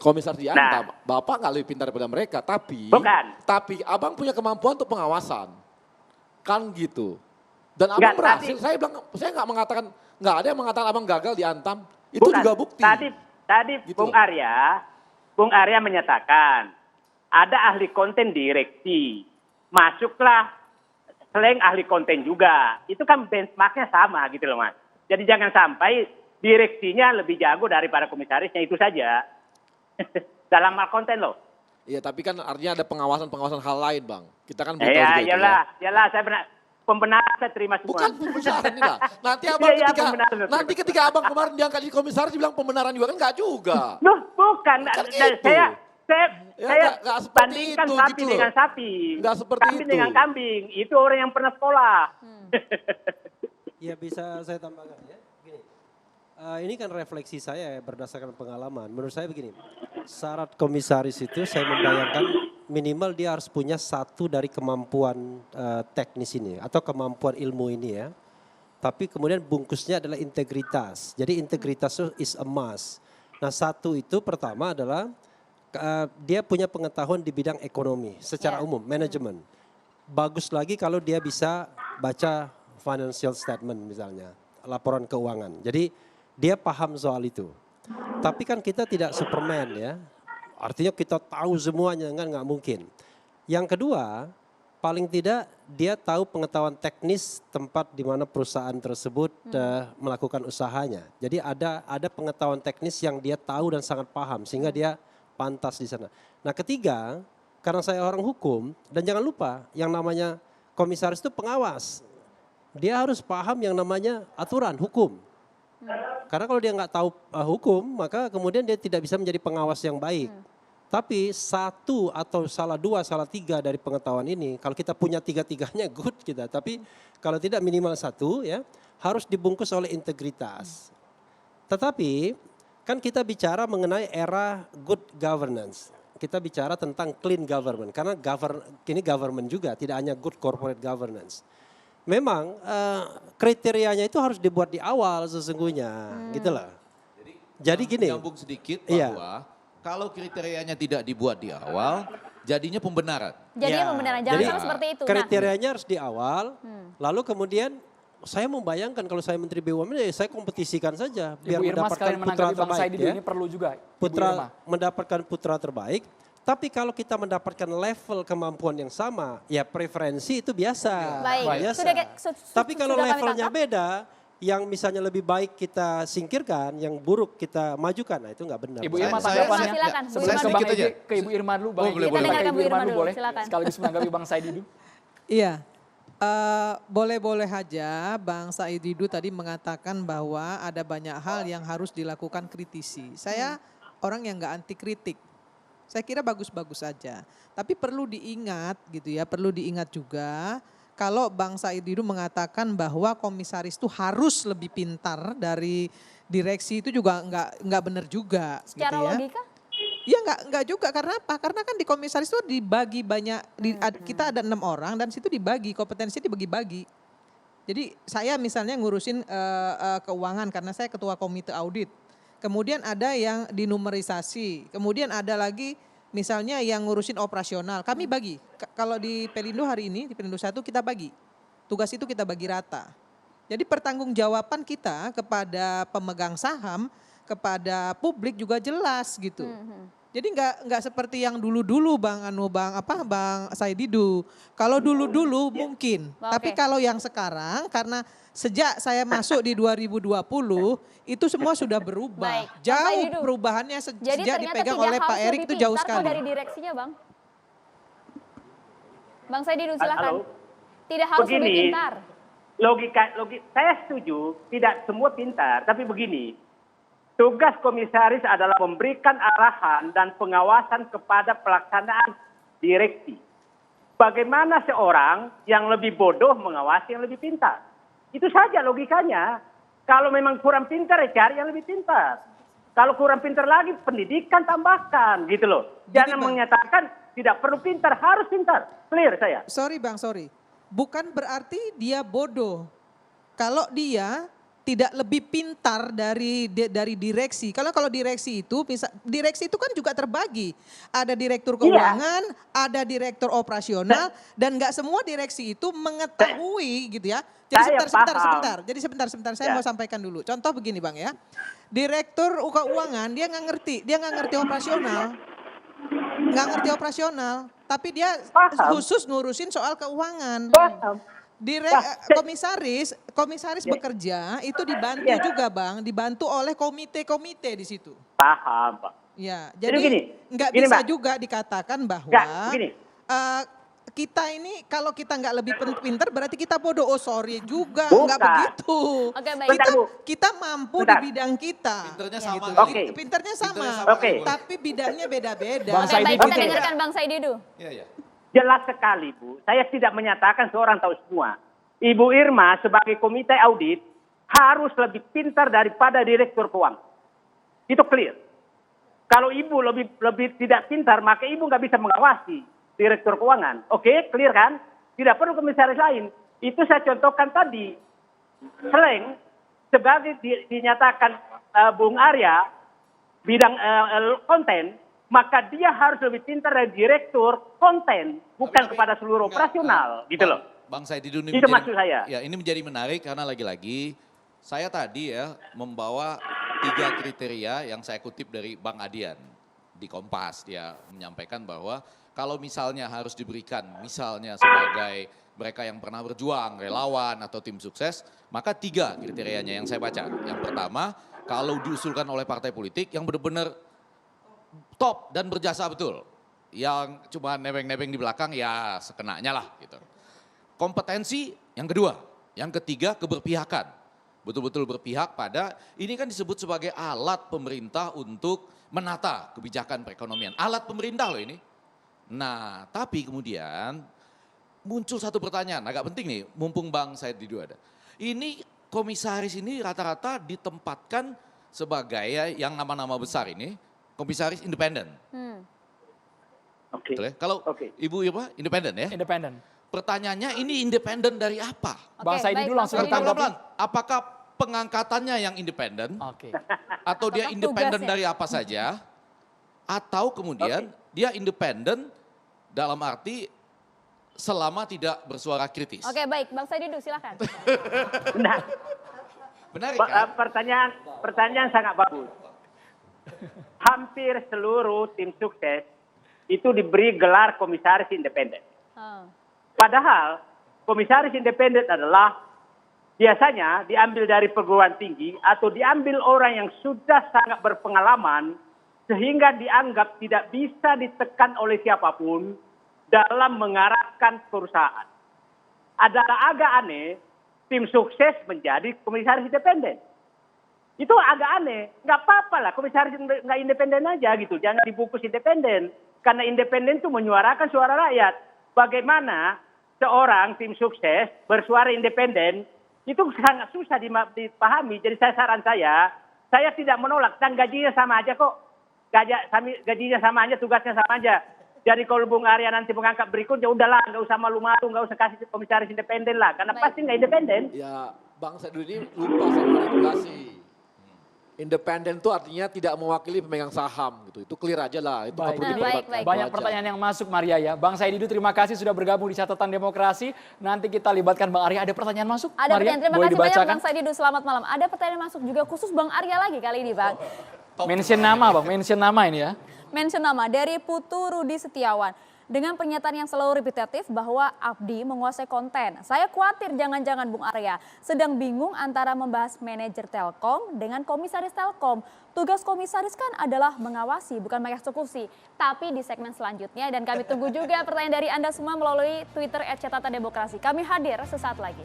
komisaris di Antam, Bapak nggak lebih pintar daripada mereka, tapi Bukan. tapi abang punya kemampuan untuk pengawasan. Kan gitu. Dan abang Enggak, berhasil. Saya bilang, saya nggak mengatakan, nggak ada yang mengatakan abang gagal di Antam. Itu Bukan. juga bukti. Tadi Gitu. Bung Arya menyatakan ada ahli konten direksi, masuklah selain ahli konten juga. Itu kan benchmarknya sama gitu loh, Mas. Jadi jangan sampai direksinya lebih jago daripada komisarisnya, itu saja. Dalam hal konten loh. Iya, tapi kan artinya ada pengawasan hal lain, Bang. Kita kan beritahu juga itu, Iyalah, saya benar. Pembenaran saya terima semua. Bukan pembenaran ini lah. Nanti abang Iya, pembenaran. ketika abang kemarin diangkat jadi komisaris dibilang pembenaran juga kan enggak juga. Loh, bukan. Kan Saya gitu. Ya, saya nggak seperti bandingkan itu, sapi gitu loh. dengan sapi. Nggak seperti kambing itu. dengan kambing. Itu orang yang pernah sekolah. Ya bisa saya tambahkan ya. Gini, ini kan refleksi saya berdasarkan pengalaman. Menurut saya begini, syarat komisaris itu saya membayangkan minimal dia harus punya satu dari kemampuan teknis ini atau kemampuan ilmu ini ya. Tapi kemudian bungkusnya adalah integritas. Jadi integritas itu is a must. Nah satu itu pertama adalah dia punya pengetahuan di bidang ekonomi secara umum, manajemen. Bagus lagi kalau dia bisa baca financial statement misalnya, laporan keuangan. Jadi dia paham soal itu. Tapi kan kita tidak Superman ya. Artinya kita tahu semuanya, kan nggak mungkin. Yang kedua, paling tidak dia tahu pengetahuan teknis tempat di mana perusahaan tersebut melakukan usahanya. Jadi ada pengetahuan teknis yang dia tahu dan sangat paham sehingga dia pantas di sana. Nah ketiga, karena saya orang hukum dan jangan lupa yang namanya komisaris itu pengawas. Dia harus paham yang namanya aturan hukum. Karena kalau dia nggak tahu hukum, maka kemudian dia tidak bisa menjadi pengawas yang baik. Tapi satu atau salah dua, salah tiga dari pengetahuan ini, kalau kita punya tiga-tiganya good kita. Tapi kalau tidak minimal satu ya, harus dibungkus oleh integritas. Tetapi kan kita bicara mengenai era good governance. Kita bicara tentang clean government. Karena ini government juga, tidak hanya good corporate governance. Memang kriterianya itu harus dibuat di awal sesungguhnya, gitu loh. Jadi gini. Nyambung sedikit bahwa kalau kriterianya tidak dibuat di awal, jadinya pembenaran. Jadinya pembenaran, jangan Jadi, sampai seperti itu. Kriterianya harus di awal, lalu kemudian saya membayangkan kalau saya Menteri BUMN, saya kompetisikan saja biar Ibu Irma mendapatkan sekalian putra menanggapi Bang terbaik. Said Didu Ya. ini perlu juga. Ibu Irma. Putra mendapatkan putra terbaik. Tapi kalau kita mendapatkan level kemampuan yang sama, ya preferensi itu biasa. Baik. Biasa. Tapi kalau sudah kami levelnya tangkap. beda, yang misalnya lebih baik kita singkirkan, yang buruk kita majukan, nah itu nggak benar. Ibu Irma Saya- tanggapannya. silakan, Bu Sebelum Irma ke sedikit Bang aja. Edi, ke Ibu Irma dulu. Bang Oh, Edi. boleh, Kita boleh. dengarkan Ibu Bu Irma Irma dulu dulu, boleh. silakan. Sekaligus menanggapi Bang Said Didu. Iya, boleh-boleh aja Bang Said Didu tadi mengatakan bahwa ada banyak hal yang harus dilakukan kritisi. Saya orang yang nggak anti kritik. Saya kira bagus-bagus saja. Tapi perlu diingat gitu ya, perlu diingat juga kalau Bang Said Didu mengatakan bahwa komisaris itu harus lebih pintar dari direksi itu juga nggak benar juga. Secara gitu ya. logika? Iya enggak juga, karena apa? Karena kan di komisaris itu dibagi banyak, kita ada 6 orang dan situ dibagi, kompetensi dibagi-bagi. Jadi saya misalnya ngurusin keuangan karena saya ketua komite audit. Kemudian ada yang dinumerisasi, kemudian ada lagi misalnya yang ngurusin operasional. Kami bagi, kalau di Pelindo hari ini, di Pelindo 1 kita bagi. Tugas itu kita bagi rata. Jadi pertanggungjawaban kita kepada pemegang saham, kepada publik juga jelas gitu. Jadi nggak seperti yang dulu-dulu Bang Saididu. Kalau dulu-dulu mungkin, Oke. tapi kalau yang sekarang karena sejak saya masuk di 2020 itu semua sudah berubah. Baik, Bang Jauh Saididu. perubahannya Jadi sejak ternyata dipegang tidak oleh Pak harus Erik lebih itu jauh pintar kok sekali. dari direksinya, Bang. Bang Saididu silakan. Halo. Tidak harus lebih Begini, pintar. logika, saya setuju tidak semua pintar, tapi begini, tugas komisaris adalah memberikan arahan dan pengawasan kepada pelaksanaan direksi. Bagaimana seorang yang lebih bodoh mengawasi yang lebih pintar? Itu saja logikanya. Kalau memang kurang pintar, ya cari yang lebih pintar. Kalau kurang pintar lagi, pendidikan tambahkan, gitu loh. Jangan Bang, menyatakan tidak perlu pintar, harus pintar. Clear saya. Sorry Bang, sorry. Bukan berarti dia bodoh. Kalau dia tidak lebih pintar dari direksi. Kalau direksi itu kan juga terbagi. Ada direktur keuangan, ada direktur operasional, dan nggak semua direksi itu mengetahui gitu ya. Jadi sebentar. Jadi sebentar. Saya mau sampaikan dulu. Contoh begini Bang ya. Direktur keuangan dia nggak ngerti operasional. Nggak ngerti operasional, tapi dia khusus ngurusin soal keuangan. Paham. Komisaris bekerja itu dibantu juga Bang, dibantu oleh komite-komite di situ. Paham, Pak. Ya, Jadi jadi gini, nggak gini, bisa Mbak. juga dikatakan bahwa Begini. kita ini kalau kita nggak lebih pintar berarti kita bodoh. Oh sorry juga, Bukan. nggak begitu. Oke, baik. Kita, Bentar, Bu. kita mampu Bentar. di bidang kita. Pinternya Gitu. sama kali. Oke. Pinternya sama, Oke. tapi bidangnya beda-beda. Bang Oke, baik, Saididu kita Oke. dengarkan Bang Saididu. Iya. Jelas sekali, Bu. Saya tidak menyatakan seorang tahu semua. Ibu Irma sebagai komite audit harus lebih pintar daripada direktur keuangan. Itu clear. Kalau ibu lebih tidak pintar, maka ibu nggak bisa mengawasi direktur keuangan. Oke, clear kan? Tidak perlu komisaris lain. Itu saya contohkan tadi. Selain sebagai dinyatakan Bung Arya bidang konten, maka dia harus lebih pintar dari direktur konten, bukan kepada seluruh operasional, gitu loh. Bang Saididu ini Itu maksud saya. Ya, ini menjadi menarik karena lagi-lagi saya tadi ya membawa 3 kriteria yang saya kutip dari Bang Adian di Kompas. Dia menyampaikan bahwa kalau misalnya harus diberikan misalnya sebagai mereka yang pernah berjuang, relawan atau tim sukses, maka 3 kriterianya yang saya baca. Yang pertama, kalau diusulkan oleh partai politik yang benar-benar top dan berjasa betul. Yang cuma nebeng-nebeng di belakang ya sekenanya lah gitu. Kompetensi yang kedua, yang ketiga keberpihakan. Betul-betul berpihak pada, ini kan disebut sebagai alat pemerintah untuk menata kebijakan perekonomian. Alat pemerintah loh ini. Nah, tapi kemudian muncul satu pertanyaan agak penting nih, mumpung Bang Saididu ada. Ini komisaris ini rata-rata ditempatkan sebagai yang nama-nama besar ini, komisaris independen. Oke. Betul ya? Kalau Ibu Irma independen ya? Independen. Pertanyaannya ini independen dari apa? Bang Oke, Saididu baik, langsung Bang Saididu. ditanggapi. Pelan-pelan. Apakah pengangkatannya yang independen? Oke. Atau dia Apakah independen tugasnya? dari apa saja? Atau kemudian dia independen dalam arti selama tidak bersuara kritis? Oke, baik. Bang Saididu silakan. Nah, Menarik kan? pertanyaan sangat bagus. Hampir seluruh tim sukses itu diberi gelar komisaris independen. Padahal komisaris independen adalah biasanya diambil dari perguruan tinggi atau diambil orang yang sudah sangat berpengalaman sehingga dianggap tidak bisa ditekan oleh siapapun dalam mengarahkan perusahaan. Adalah agak aneh tim sukses menjadi komisaris independen. Itu agak aneh. Nggak apa-apa lah komisaris nggak independen aja gitu. Jangan dibungkus independen. Karena independen itu menyuarakan suara rakyat. Bagaimana seorang tim sukses bersuara independen itu sangat susah dipahami. Jadi saran saya tidak menolak. Dan gajinya sama aja kok. Gajinya sama aja, tugasnya sama aja. Jadi kalau Bung Arya nanti mengangkat berikutnya, udahlah nggak usah malu-malu, nggak usah kasih komisaris independen lah. Karena pasti nggak independen. Ya, Bang Saididu ini lupa sama regulasi. Independen itu artinya tidak mewakili pemegang saham gitu. Itu clear aja lah. Itu nggak perlu Baik, diperdebatkan. baik. Banyak Itu aja. pertanyaan yang masuk Maria ya. Bang Saididu terima kasih sudah bergabung di Catatan Demokrasi. Nanti kita libatkan Bang Arya. Ada pertanyaan masuk? Ada Maria, pertanyaan, terima boleh kasih banyak dibacakan? Bang Saididu, selamat malam. Ada pertanyaan masuk juga khusus Bang Arya lagi kali ini Bang. Mention nama Bang, mention nama ini ya. mention nama dari Putu Rudi Setiawan. Dengan pernyataan yang selalu repetitif bahwa Abdi menguasai konten. Saya khawatir jangan-jangan Bung Arya sedang bingung antara membahas manajer Telkom dengan komisaris Telkom. Tugas komisaris kan adalah mengawasi bukan mengeksekusi. Tapi di segmen selanjutnya dan kami tunggu juga pertanyaan dari Anda semua melalui Twitter @catatan_demokrasi. Kami hadir sesaat lagi.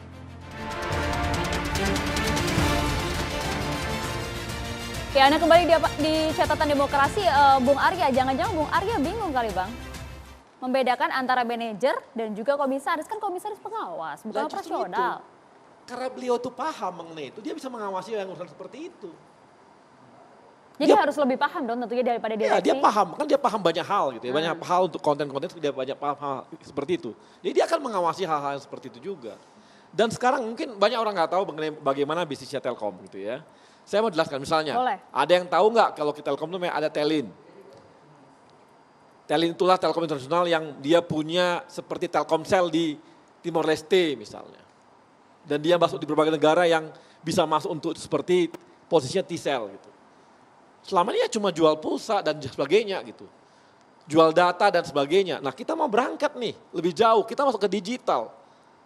Oke, Anda kembali di Catatan Demokrasi. Bung Arya, jangan-jangan Bung Arya bingung kali Bang? Membedakan antara manajer dan juga komisaris. Kan komisaris pengawas, bukan operasional. Karena beliau tuh paham mengenai itu, dia bisa mengawasi yang urusan seperti itu. Jadi harus lebih paham dong tentunya daripada direksi. Ya, dia paham, kan dia paham banyak hal gitu ya. Banyak hal untuk konten-konten dia banyak paham hal seperti itu. Jadi dia akan mengawasi hal-hal yang seperti itu juga. Dan sekarang mungkin banyak orang nggak tahu mengenai bagaimana bisnisnya Telkom gitu ya. Saya mau jelaskan misalnya, Boleh. ada yang tahu nggak kalau kita Telkom itu ada Telin. Telin itulah Telkom Internasional yang dia punya seperti Telkomsel di Timor Leste misalnya. Dan dia masuk di berbagai negara yang bisa masuk untuk seperti posisinya T-Cell gitu. Selama ini ya cuma jual pulsa dan sebagainya gitu. Jual data dan sebagainya. Nah kita mau berangkat nih lebih jauh, kita masuk ke digital.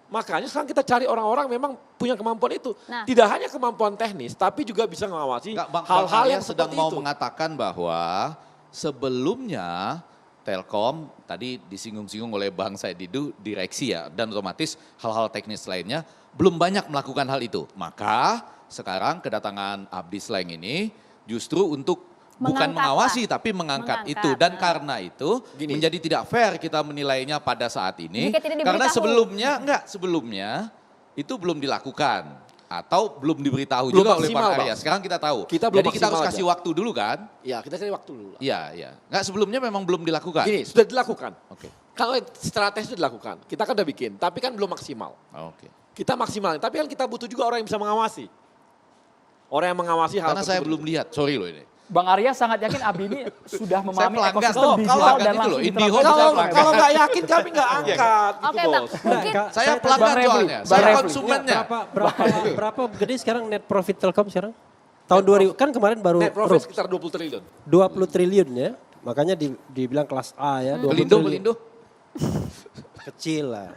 Makanya sekarang kita cari orang-orang memang punya kemampuan itu. Nah. Tidak hanya kemampuan teknis, tapi juga bisa mengawasi hal-hal yang sedang seperti mau itu. mengatakan bahwa sebelumnya Telkom tadi disinggung-singgung oleh Bang Saididu direksi ya, dan otomatis hal-hal teknis lainnya belum banyak melakukan hal itu. Maka sekarang kedatangan Abdi Sleng ini justru untuk bukan mengawasi tapi mengangkat itu, dan karena itu menjadi tidak fair kita menilainya pada saat ini karena sebelumnya itu belum dilakukan atau belum diberitahu Belum juga oleh maksimal, Bang Arya. Bang. Sekarang kita tahu. Jadi kita harus kasih waktu dulu kan? Ya kita cari waktu dulu lah. Iya. Nggak, sebelumnya memang belum dilakukan. Gini, sudah dilakukan. Oke. Kalau strategi itu dilakukan, kita kan udah bikin, tapi kan belum maksimal. Oke. Kita maksimal, tapi kan kita butuh juga orang yang bisa mengawasi. Orang yang mengawasi hal Karena saya tersebut. belum lihat, sorry loh ini. Bang Arya sangat yakin Abdi ini sudah memahami pelanggan. ekosistem Oh, digital pelanggan dan itu loh, langsung IndiHome diterapkan. Kalau nggak yakin kami nggak angkat gitu Oke, Bang. bos. Mungkin Saya Bang pelanggan Refli, soalnya, Bang saya Refli. konsumennya. Berapa gede sekarang net profit Telkom sekarang? Tahun 2000 kan kemarin baru Net profit sekitar 20 triliun. 20 triliun ya. Makanya dibilang kelas A ya, 20 triliun. Belindo. Kecil lah.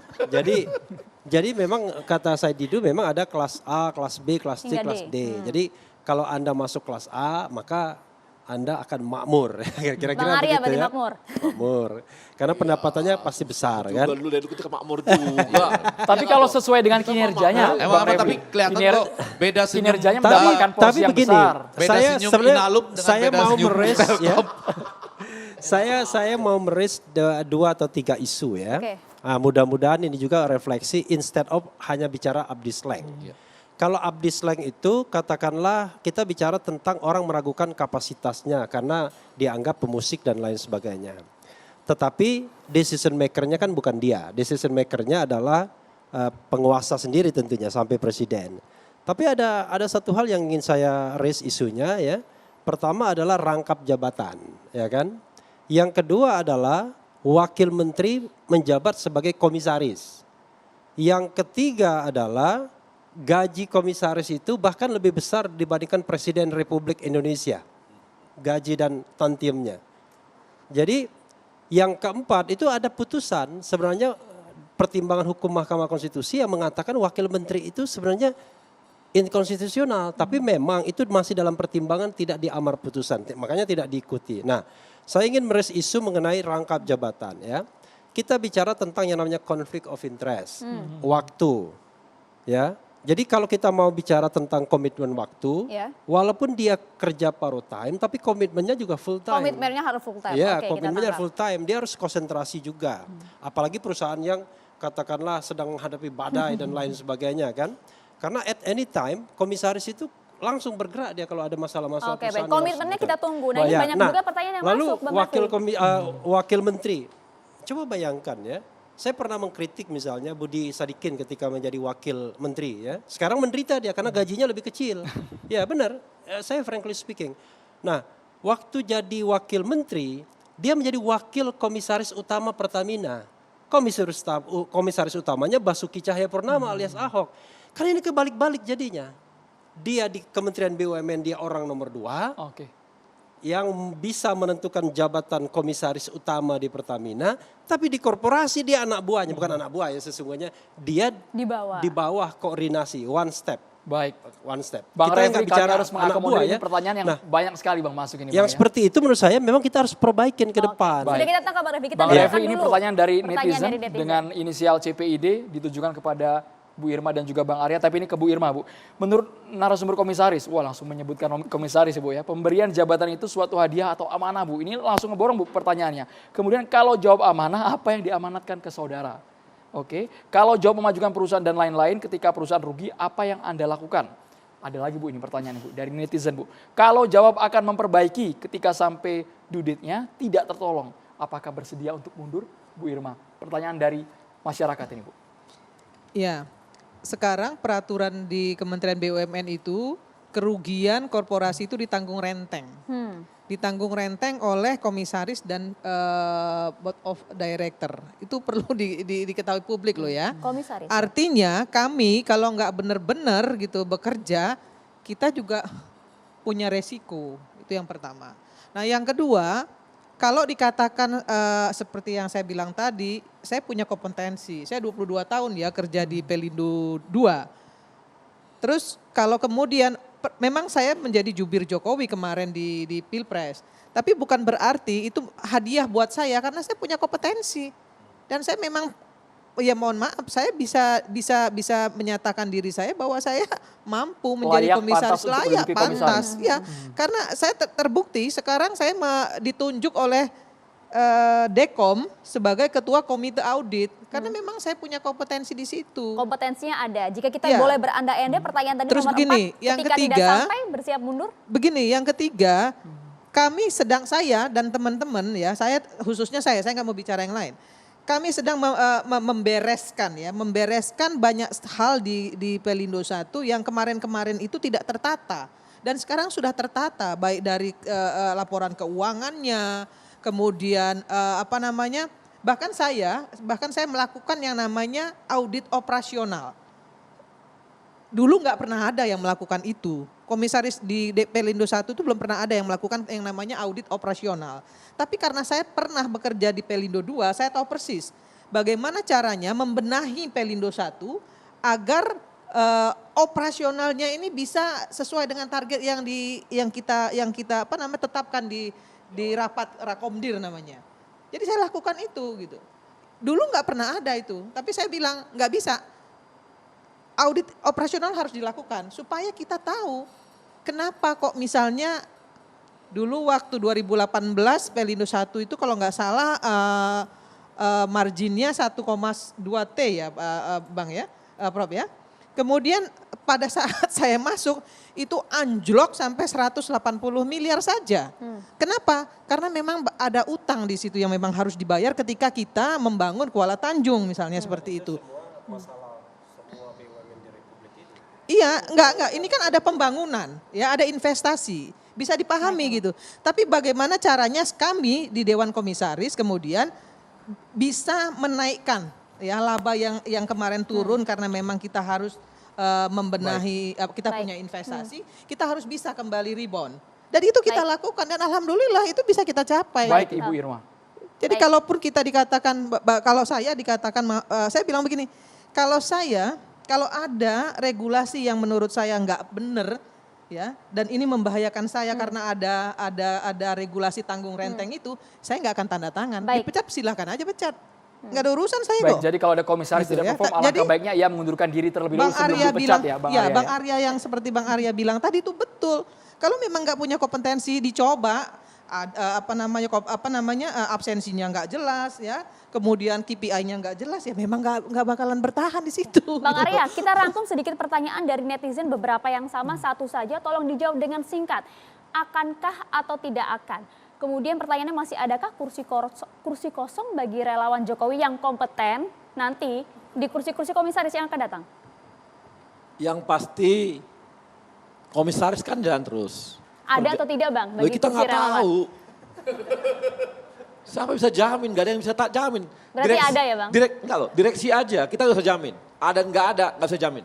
Jadi memang kata Saididu memang ada kelas A, kelas B, kelas C, Hingga kelas D. D. Jadi kalau Anda masuk kelas A maka Anda akan makmur. Kira-kira Bang Arya begitu berarti ya. makmur. Makmur. Karena pendapatannya pasti besar kan. Juga dulu dari kita makmur juga. Tapi kalau sesuai dengan kinerjanya, Emang Bang apa, tapi Refli, kelihatan kok beda senyum. kinerjanya mendapatkan porsi Tapi yang begini, besar. Beda saya senyum sebenarnya Inalum dengan saya beda mau senyum meres ya. Telkom. Saya mau meres 2 atau 3 isu ya. Oke. Nah, mudah-mudahan ini juga refleksi instead of hanya bicara Abdi Sleng. Kalau Abdi Sleng itu katakanlah kita bicara tentang orang meragukan kapasitasnya karena dianggap pemusik dan lain sebagainya. Tetapi decision makernya kan bukan dia. Decision makernya adalah penguasa sendiri tentunya sampai presiden. Tapi ada satu hal yang ingin saya raise isunya ya. Pertama adalah rangkap jabatan, ya kan? Yang kedua adalah wakil menteri menjabat sebagai komisaris. Yang ketiga adalah gaji komisaris itu bahkan lebih besar dibandingkan Presiden Republik Indonesia. Gaji dan tantiemnya. Jadi yang keempat itu ada putusan sebenarnya pertimbangan hukum Mahkamah Konstitusi yang mengatakan wakil menteri itu sebenarnya inkonstitusional. Tapi memang itu masih dalam pertimbangan tidak diamar putusan. Makanya tidak diikuti. Nah saya ingin meres isu mengenai rangkap jabatan ya. Kita bicara tentang yang namanya conflict of interest. Waktu ya. Jadi kalau kita mau bicara tentang komitmen waktu, walaupun dia kerja part time, tapi komitmennya juga full time. Komitmennya harus full time. Ya, Oke, komitmennya kita full time. Dia harus konsentrasi juga. Apalagi perusahaan yang katakanlah sedang menghadapi badai dan lain sebagainya kan. Karena at any time komisaris itu langsung bergerak dia kalau ada masalah-masalah. Oke, baik. Komitmennya kita tunggu. Nah, ini banyak juga pertanyaan yang lalu masuk, Bang wakil menteri, coba bayangkan ya. Saya pernah mengkritik misalnya Budi Sadikin ketika menjadi wakil menteri ya. Sekarang menderita dia karena gajinya lebih kecil. Ya benar, saya frankly speaking. Nah, waktu jadi wakil menteri, dia menjadi wakil komisaris utama Pertamina. Komisaris utamanya Basuki Cahayapurnama alias Ahok. Karena ini kebalik-balik jadinya. Dia di Kementerian BUMN dia orang nomor 2. Oke. yang bisa menentukan jabatan komisaris utama di Pertamina, tapi di korporasi dia anak buahnya, bukan anak buah ya sesungguhnya, dia Di bawah. koordinasi, one step. Baik. One step. Bang Kita Refli, nggak kami bicara harus anak mengakomodir buah ini ya. pertanyaan yang Nah, banyak sekali Bang masuk ini. yang Bang, ya. seperti itu menurut saya memang kita harus perbaikin ke depan. Sudah kita tangkap Bang Refli. Kita Bang dengarkan Refli, ini dulu pertanyaan dari pertanyaan netizen, dari netizen. dengan inisial CPID ditujukan kepada Bu Irma dan juga Bang Arya, tapi ini ke Bu Irma, Bu. Menurut narasumber komisaris, wah langsung menyebutkan komisaris ya, Bu ya. Pemberian jabatan itu suatu hadiah atau amanah, Bu. Ini langsung ngeborong, Bu, pertanyaannya. Kemudian kalau jawab amanah, apa yang diamanatkan ke saudara? Oke. Kalau jawab memajukan perusahaan dan lain-lain, ketika perusahaan rugi, apa yang Anda lakukan? Ada lagi, Bu, ini pertanyaan, Bu, dari netizen, Bu. Kalau jawab akan memperbaiki ketika sampai due date-nya tidak tertolong, apakah bersedia untuk mundur, Bu Irma? Pertanyaan dari masyarakat ini, Bu. Ya, sekarang peraturan di Kementerian BUMN itu kerugian korporasi itu ditanggung renteng. Ditanggung renteng oleh komisaris dan board of director. Itu perlu diketahui publik loh ya. Komisaris. Artinya kami kalau nggak benar-benar gitu bekerja, kita juga punya resiko. Itu yang pertama. Nah yang kedua, kalau dikatakan seperti yang saya bilang tadi, saya punya kompetensi. Saya 22 tahun ya kerja di Pelindo 2. Terus kalau kemudian memang saya menjadi jubir Jokowi kemarin di Pilpres. Tapi bukan berarti itu hadiah buat saya karena saya punya kompetensi. Dan saya memang ya mohon maaf saya bisa menyatakan diri saya bahwa saya mampu menjadi Layak, komisaris, pantas untuk layak, menduduki pantas. komisaris. Ya, karena saya terbukti sekarang saya ditunjuk oleh Dekom sebagai ketua komite audit karena memang saya punya kompetensi di situ. Kompetensinya ada. Jika kita Ya. boleh berandai-andai, pertanyaan tadi Terus nomor begini, 4, yang ketika tidak ketiga- sampai bersiap mundur. Begini, yang ketiga, saya dan teman-teman ya, khususnya saya nggak mau bicara yang lain. Kami sedang membereskan banyak hal di Pelindo 1 yang kemarin-kemarin itu tidak tertata. Dan sekarang sudah tertata, baik dari laporan keuangannya, kemudian bahkan saya melakukan yang namanya audit operasional. Dulu nggak pernah ada yang melakukan itu. Komisaris di Pelindo 1 itu belum pernah ada yang melakukan yang namanya audit operasional. Tapi karena saya pernah bekerja di Pelindo 2, saya tahu persis bagaimana caranya membenahi Pelindo 1 agar operasionalnya ini bisa sesuai dengan target yang kita tetapkan di rapat Rakomdir namanya. Jadi saya lakukan itu gitu. Dulu nggak pernah ada itu, tapi saya bilang nggak bisa. Audit operasional harus dilakukan supaya kita tahu kenapa kok misalnya dulu waktu 2018 Pelindo 1 itu kalau nggak salah marginnya 1,2 T ya Bang ya, Prof ya. Kemudian pada saat saya masuk itu anjlok sampai 180 miliar saja. Kenapa? Karena memang ada utang di situ yang memang harus dibayar ketika kita membangun Kuala Tanjung misalnya seperti itu. Iya, enggak. Ini kan ada pembangunan, ya ada investasi. Bisa dipahami gitu. Tapi bagaimana caranya kami di Dewan Komisaris kemudian bisa menaikkan ya laba yang kemarin turun karena memang kita harus membenahi, kita punya investasi, kita harus bisa kembali rebound. Dan itu kita lakukan dan alhamdulillah itu bisa kita capai. Baik Ibu Irma. Jadi kalaupun kita dikatakan, kalau saya dikatakan, saya bilang begini, kalau ada regulasi yang menurut saya nggak benar, ya, dan ini membahayakan saya karena ada regulasi tanggung renteng itu, saya nggak akan tanda tangan. Dipecat silahkan aja pecat, nggak ada urusan saya kok. Baik, jadi kalau ada komisaris Gitu tidak ya. perform, alangkah baiknya ia mengundurkan diri terlebih dahulu sebelum dipecat ya, Bang Arya. Bang Arya yang seperti Bang Arya bilang tadi itu betul. Kalau memang nggak punya kompetensi dicoba, absensinya nggak jelas ya, kemudian KPI-nya nggak jelas ya, memang nggak bakalan bertahan di situ. Bang gitu. Arya, kita rangkum sedikit pertanyaan dari netizen beberapa yang sama, satu saja, tolong dijawab dengan singkat. Akankah atau tidak akan? Kemudian pertanyaannya masih adakah kursi kosong bagi relawan Jokowi yang kompeten nanti di kursi-kursi komisaris yang akan datang? Yang pasti komisaris kan jalan terus. Ada atau tidak Bang? Loh, Bagi kita kursi nggak relawan? tahu. Siapa bisa jamin? Gak ada yang bisa tak jamin. Berarti ada ya Bang? Direksi aja, kita nggak bisa jamin. Ada nggak ada, nggak bisa jamin.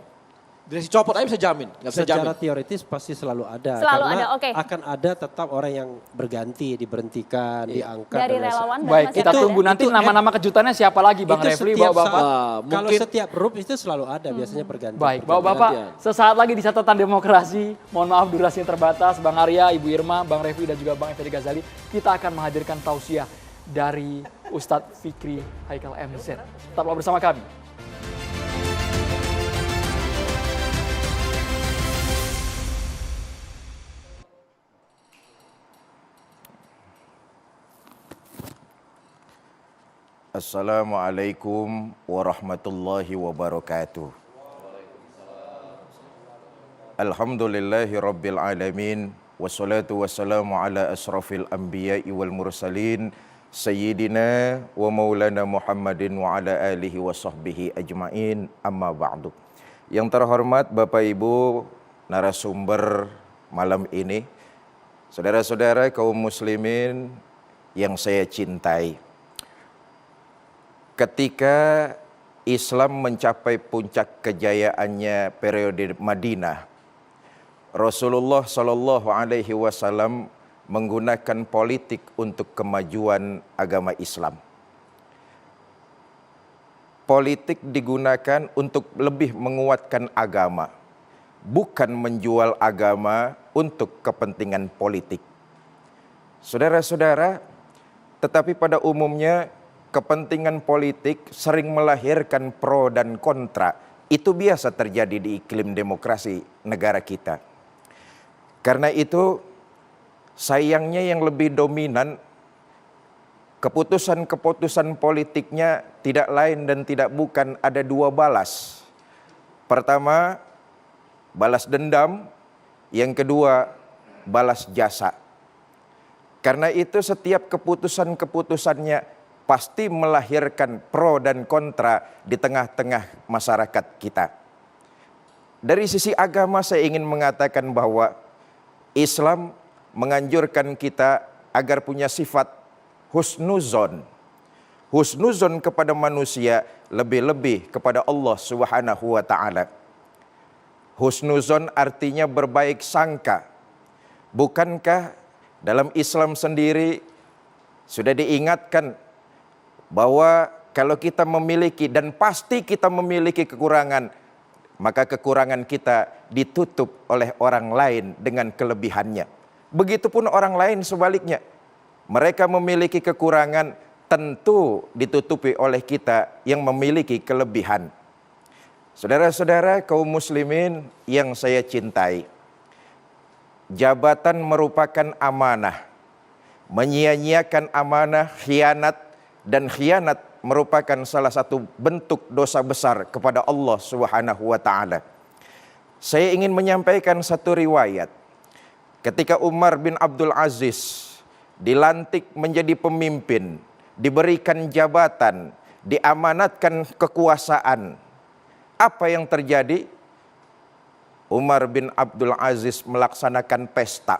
Direksi copot aja bisa jamin, nggak bisa Secara jamin. teoritis pasti selalu ada. Selalu karena ada, oke. akan ada tetap orang yang berganti, diberhentikan, diangkat. Dari dan lain relawan dan Baik, masih kita ada. tunggu nanti nama-nama kejutannya siapa lagi Bang Itu Refli, setiap Bapak-Bapak. saat, kalau mungkin- setiap grup itu selalu ada biasanya pergantian. Baik, Bapak-Bapak, sesaat lagi di catatan demokrasi. Mohon maaf durasi yang terbatas, Bang Arya, Ibu Irma, Bang Refli dan juga Bang Effendi Ghazali. Kita akan menghadirkan tausiah dari Ustadz Fikri Haikal MZ. Tetaplah bersama kami. Assalamualaikum warahmatullahi wabarakatuh. Alhamdulillahi rabbil alamin. Wassalatu wassalamu ala asrafil anbiya'i wal mursalin. Sayyidina wa maulana Muhammadin wa ala alihi wa sahbihi ajma'in. Amma ba'du. Yang terhormat Bapak Ibu narasumber malam ini, saudara-saudara kaum muslimin yang saya cintai. Ketika Islam mencapai puncak kejayaannya periode Madinah, Rasulullah Shallallahu Alaihi Wasallam menggunakan politik untuk kemajuan agama Islam. Politik digunakan untuk lebih menguatkan agama, bukan menjual agama untuk kepentingan politik. Saudara-saudara, tetapi pada umumnya kepentingan politik sering melahirkan pro dan kontra. Itu biasa terjadi di iklim demokrasi negara kita. Karena itu sayangnya yang lebih dominan keputusan-keputusan politiknya tidak lain dan tidak bukan ada dua balas. Pertama, balas dendam. Yang kedua, balas jasa. Karena itu setiap keputusan-keputusannya pasti melahirkan pro dan kontra di tengah-tengah masyarakat kita. Dari sisi agama saya ingin mengatakan bahwa Islam menganjurkan kita agar punya sifat husnuzon. Husnuzon kepada manusia, lebih-lebih kepada Allah Subhanahu wa taala. Husnuzon artinya berbaik sangka. Bukankah dalam Islam sendiri sudah diingatkan bahwa kalau kita memiliki dan pasti kita memiliki kekurangan, maka kekurangan kita ditutup oleh orang lain dengan kelebihannya. Begitupun orang lain sebaliknya. Mereka memiliki kekurangan, tentu ditutupi oleh kita yang memiliki kelebihan. Saudara-saudara kaum muslimin yang saya cintai, jabatan merupakan amanah. Menyia-nyiakan amanah, khianat, dan khianat merupakan salah satu bentuk dosa besar kepada Allah Subhanahu wa taala. Saya ingin menyampaikan satu riwayat. Ketika Umar bin Abdul Aziz dilantik menjadi pemimpin, diberikan jabatan, diamanatkan kekuasaan, apa yang terjadi? Umar bin Abdul Aziz melaksanakan pesta.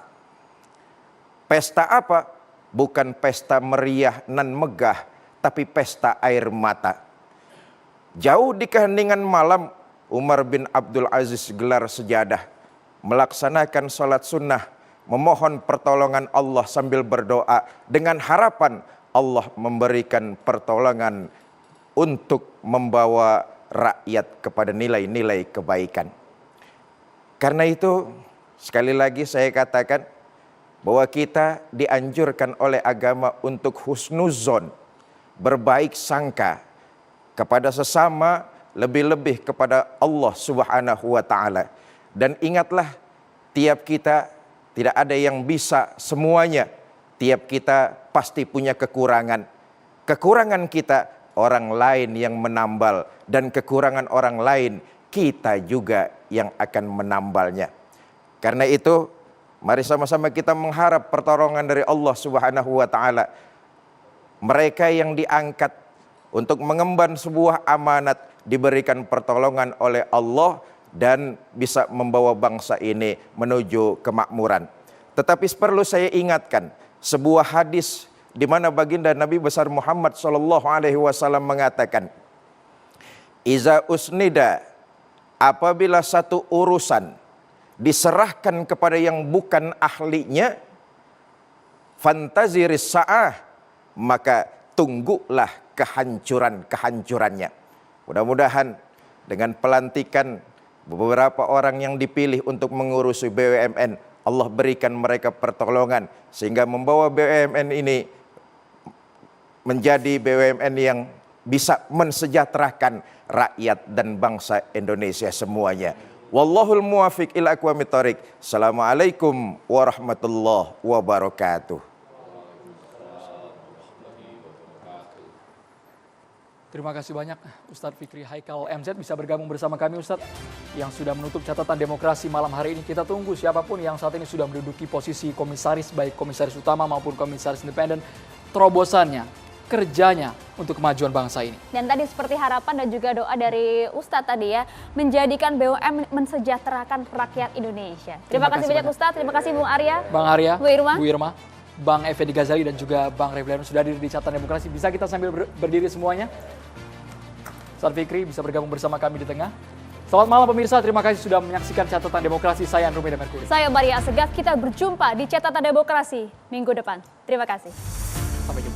Pesta apa? Bukan pesta meriah nan megah, tapi pesta air mata. Jauh di keheningan malam, Umar bin Abdul Aziz gelar sejadah, melaksanakan salat sunnah, memohon pertolongan Allah sambil berdoa dengan harapan Allah memberikan pertolongan untuk membawa rakyat kepada nilai-nilai kebaikan. Karena itu, sekali lagi saya katakan, bahwa kita dianjurkan oleh agama untuk husnuzon, berbaik sangka kepada sesama, lebih-lebih kepada Allah Subhanahu wa taala. Dan ingatlah, tiap kita tidak ada yang bisa semuanya. Tiap kita pasti punya kekurangan. Kekurangan kita orang lain yang menambal, dan kekurangan orang lain kita juga yang akan menambalnya. Karena itu, mari sama-sama kita mengharap pertolongan dari Allah Subhanahu wa taala. Mereka yang diangkat untuk mengemban sebuah amanat diberikan pertolongan oleh Allah dan bisa membawa bangsa ini menuju kemakmuran. Tetapi perlu saya ingatkan sebuah hadis di mana baginda Nabi besar Muhammad sallallahu alaihi wasallam mengatakan, "Iza usnida apabila satu urusan diserahkan kepada yang bukan ahlinya, fantaziris sa'ah, maka tunggulah kehancurannya. Mudah-mudahan dengan pelantikan beberapa orang yang dipilih untuk mengurusi BUMN, Allah berikan mereka pertolongan sehingga membawa BUMN ini menjadi BUMN yang bisa mensejahterakan rakyat dan bangsa Indonesia semuanya. Wallahul muwafiq ila aqwamit thoriq. Assalamualaikum warahmatullahi wabarakatuh. Terima kasih banyak Ustadz Fikri Haikal MZ bisa bergabung bersama kami Ustadz yang sudah menutup catatan demokrasi malam hari ini. Kita tunggu siapapun yang saat ini sudah menduduki posisi komisaris, baik komisaris utama maupun komisaris independen, terobosannya, kerjanya untuk kemajuan bangsa ini. Dan tadi seperti harapan dan juga doa dari Ustadz tadi ya, menjadikan BUMN mensejahterakan rakyat Indonesia. Terima kasih banyak Ustadz, terima kasih Bung Arya. Bang Arya, Bu Irma, Bang Effendi Ghazali dan juga Bang Refli sudah hadir di catatan demokrasi. Bisa kita sambil berdiri semuanya? Ustadz Fikri bisa bergabung bersama kami di tengah. Selamat malam pemirsa, terima kasih sudah menyaksikan catatan demokrasi. Saya Andromeda Merkuri. Saya Maria Asegaf, kita berjumpa di catatan demokrasi minggu depan. Terima kasih. Sampai jumpa.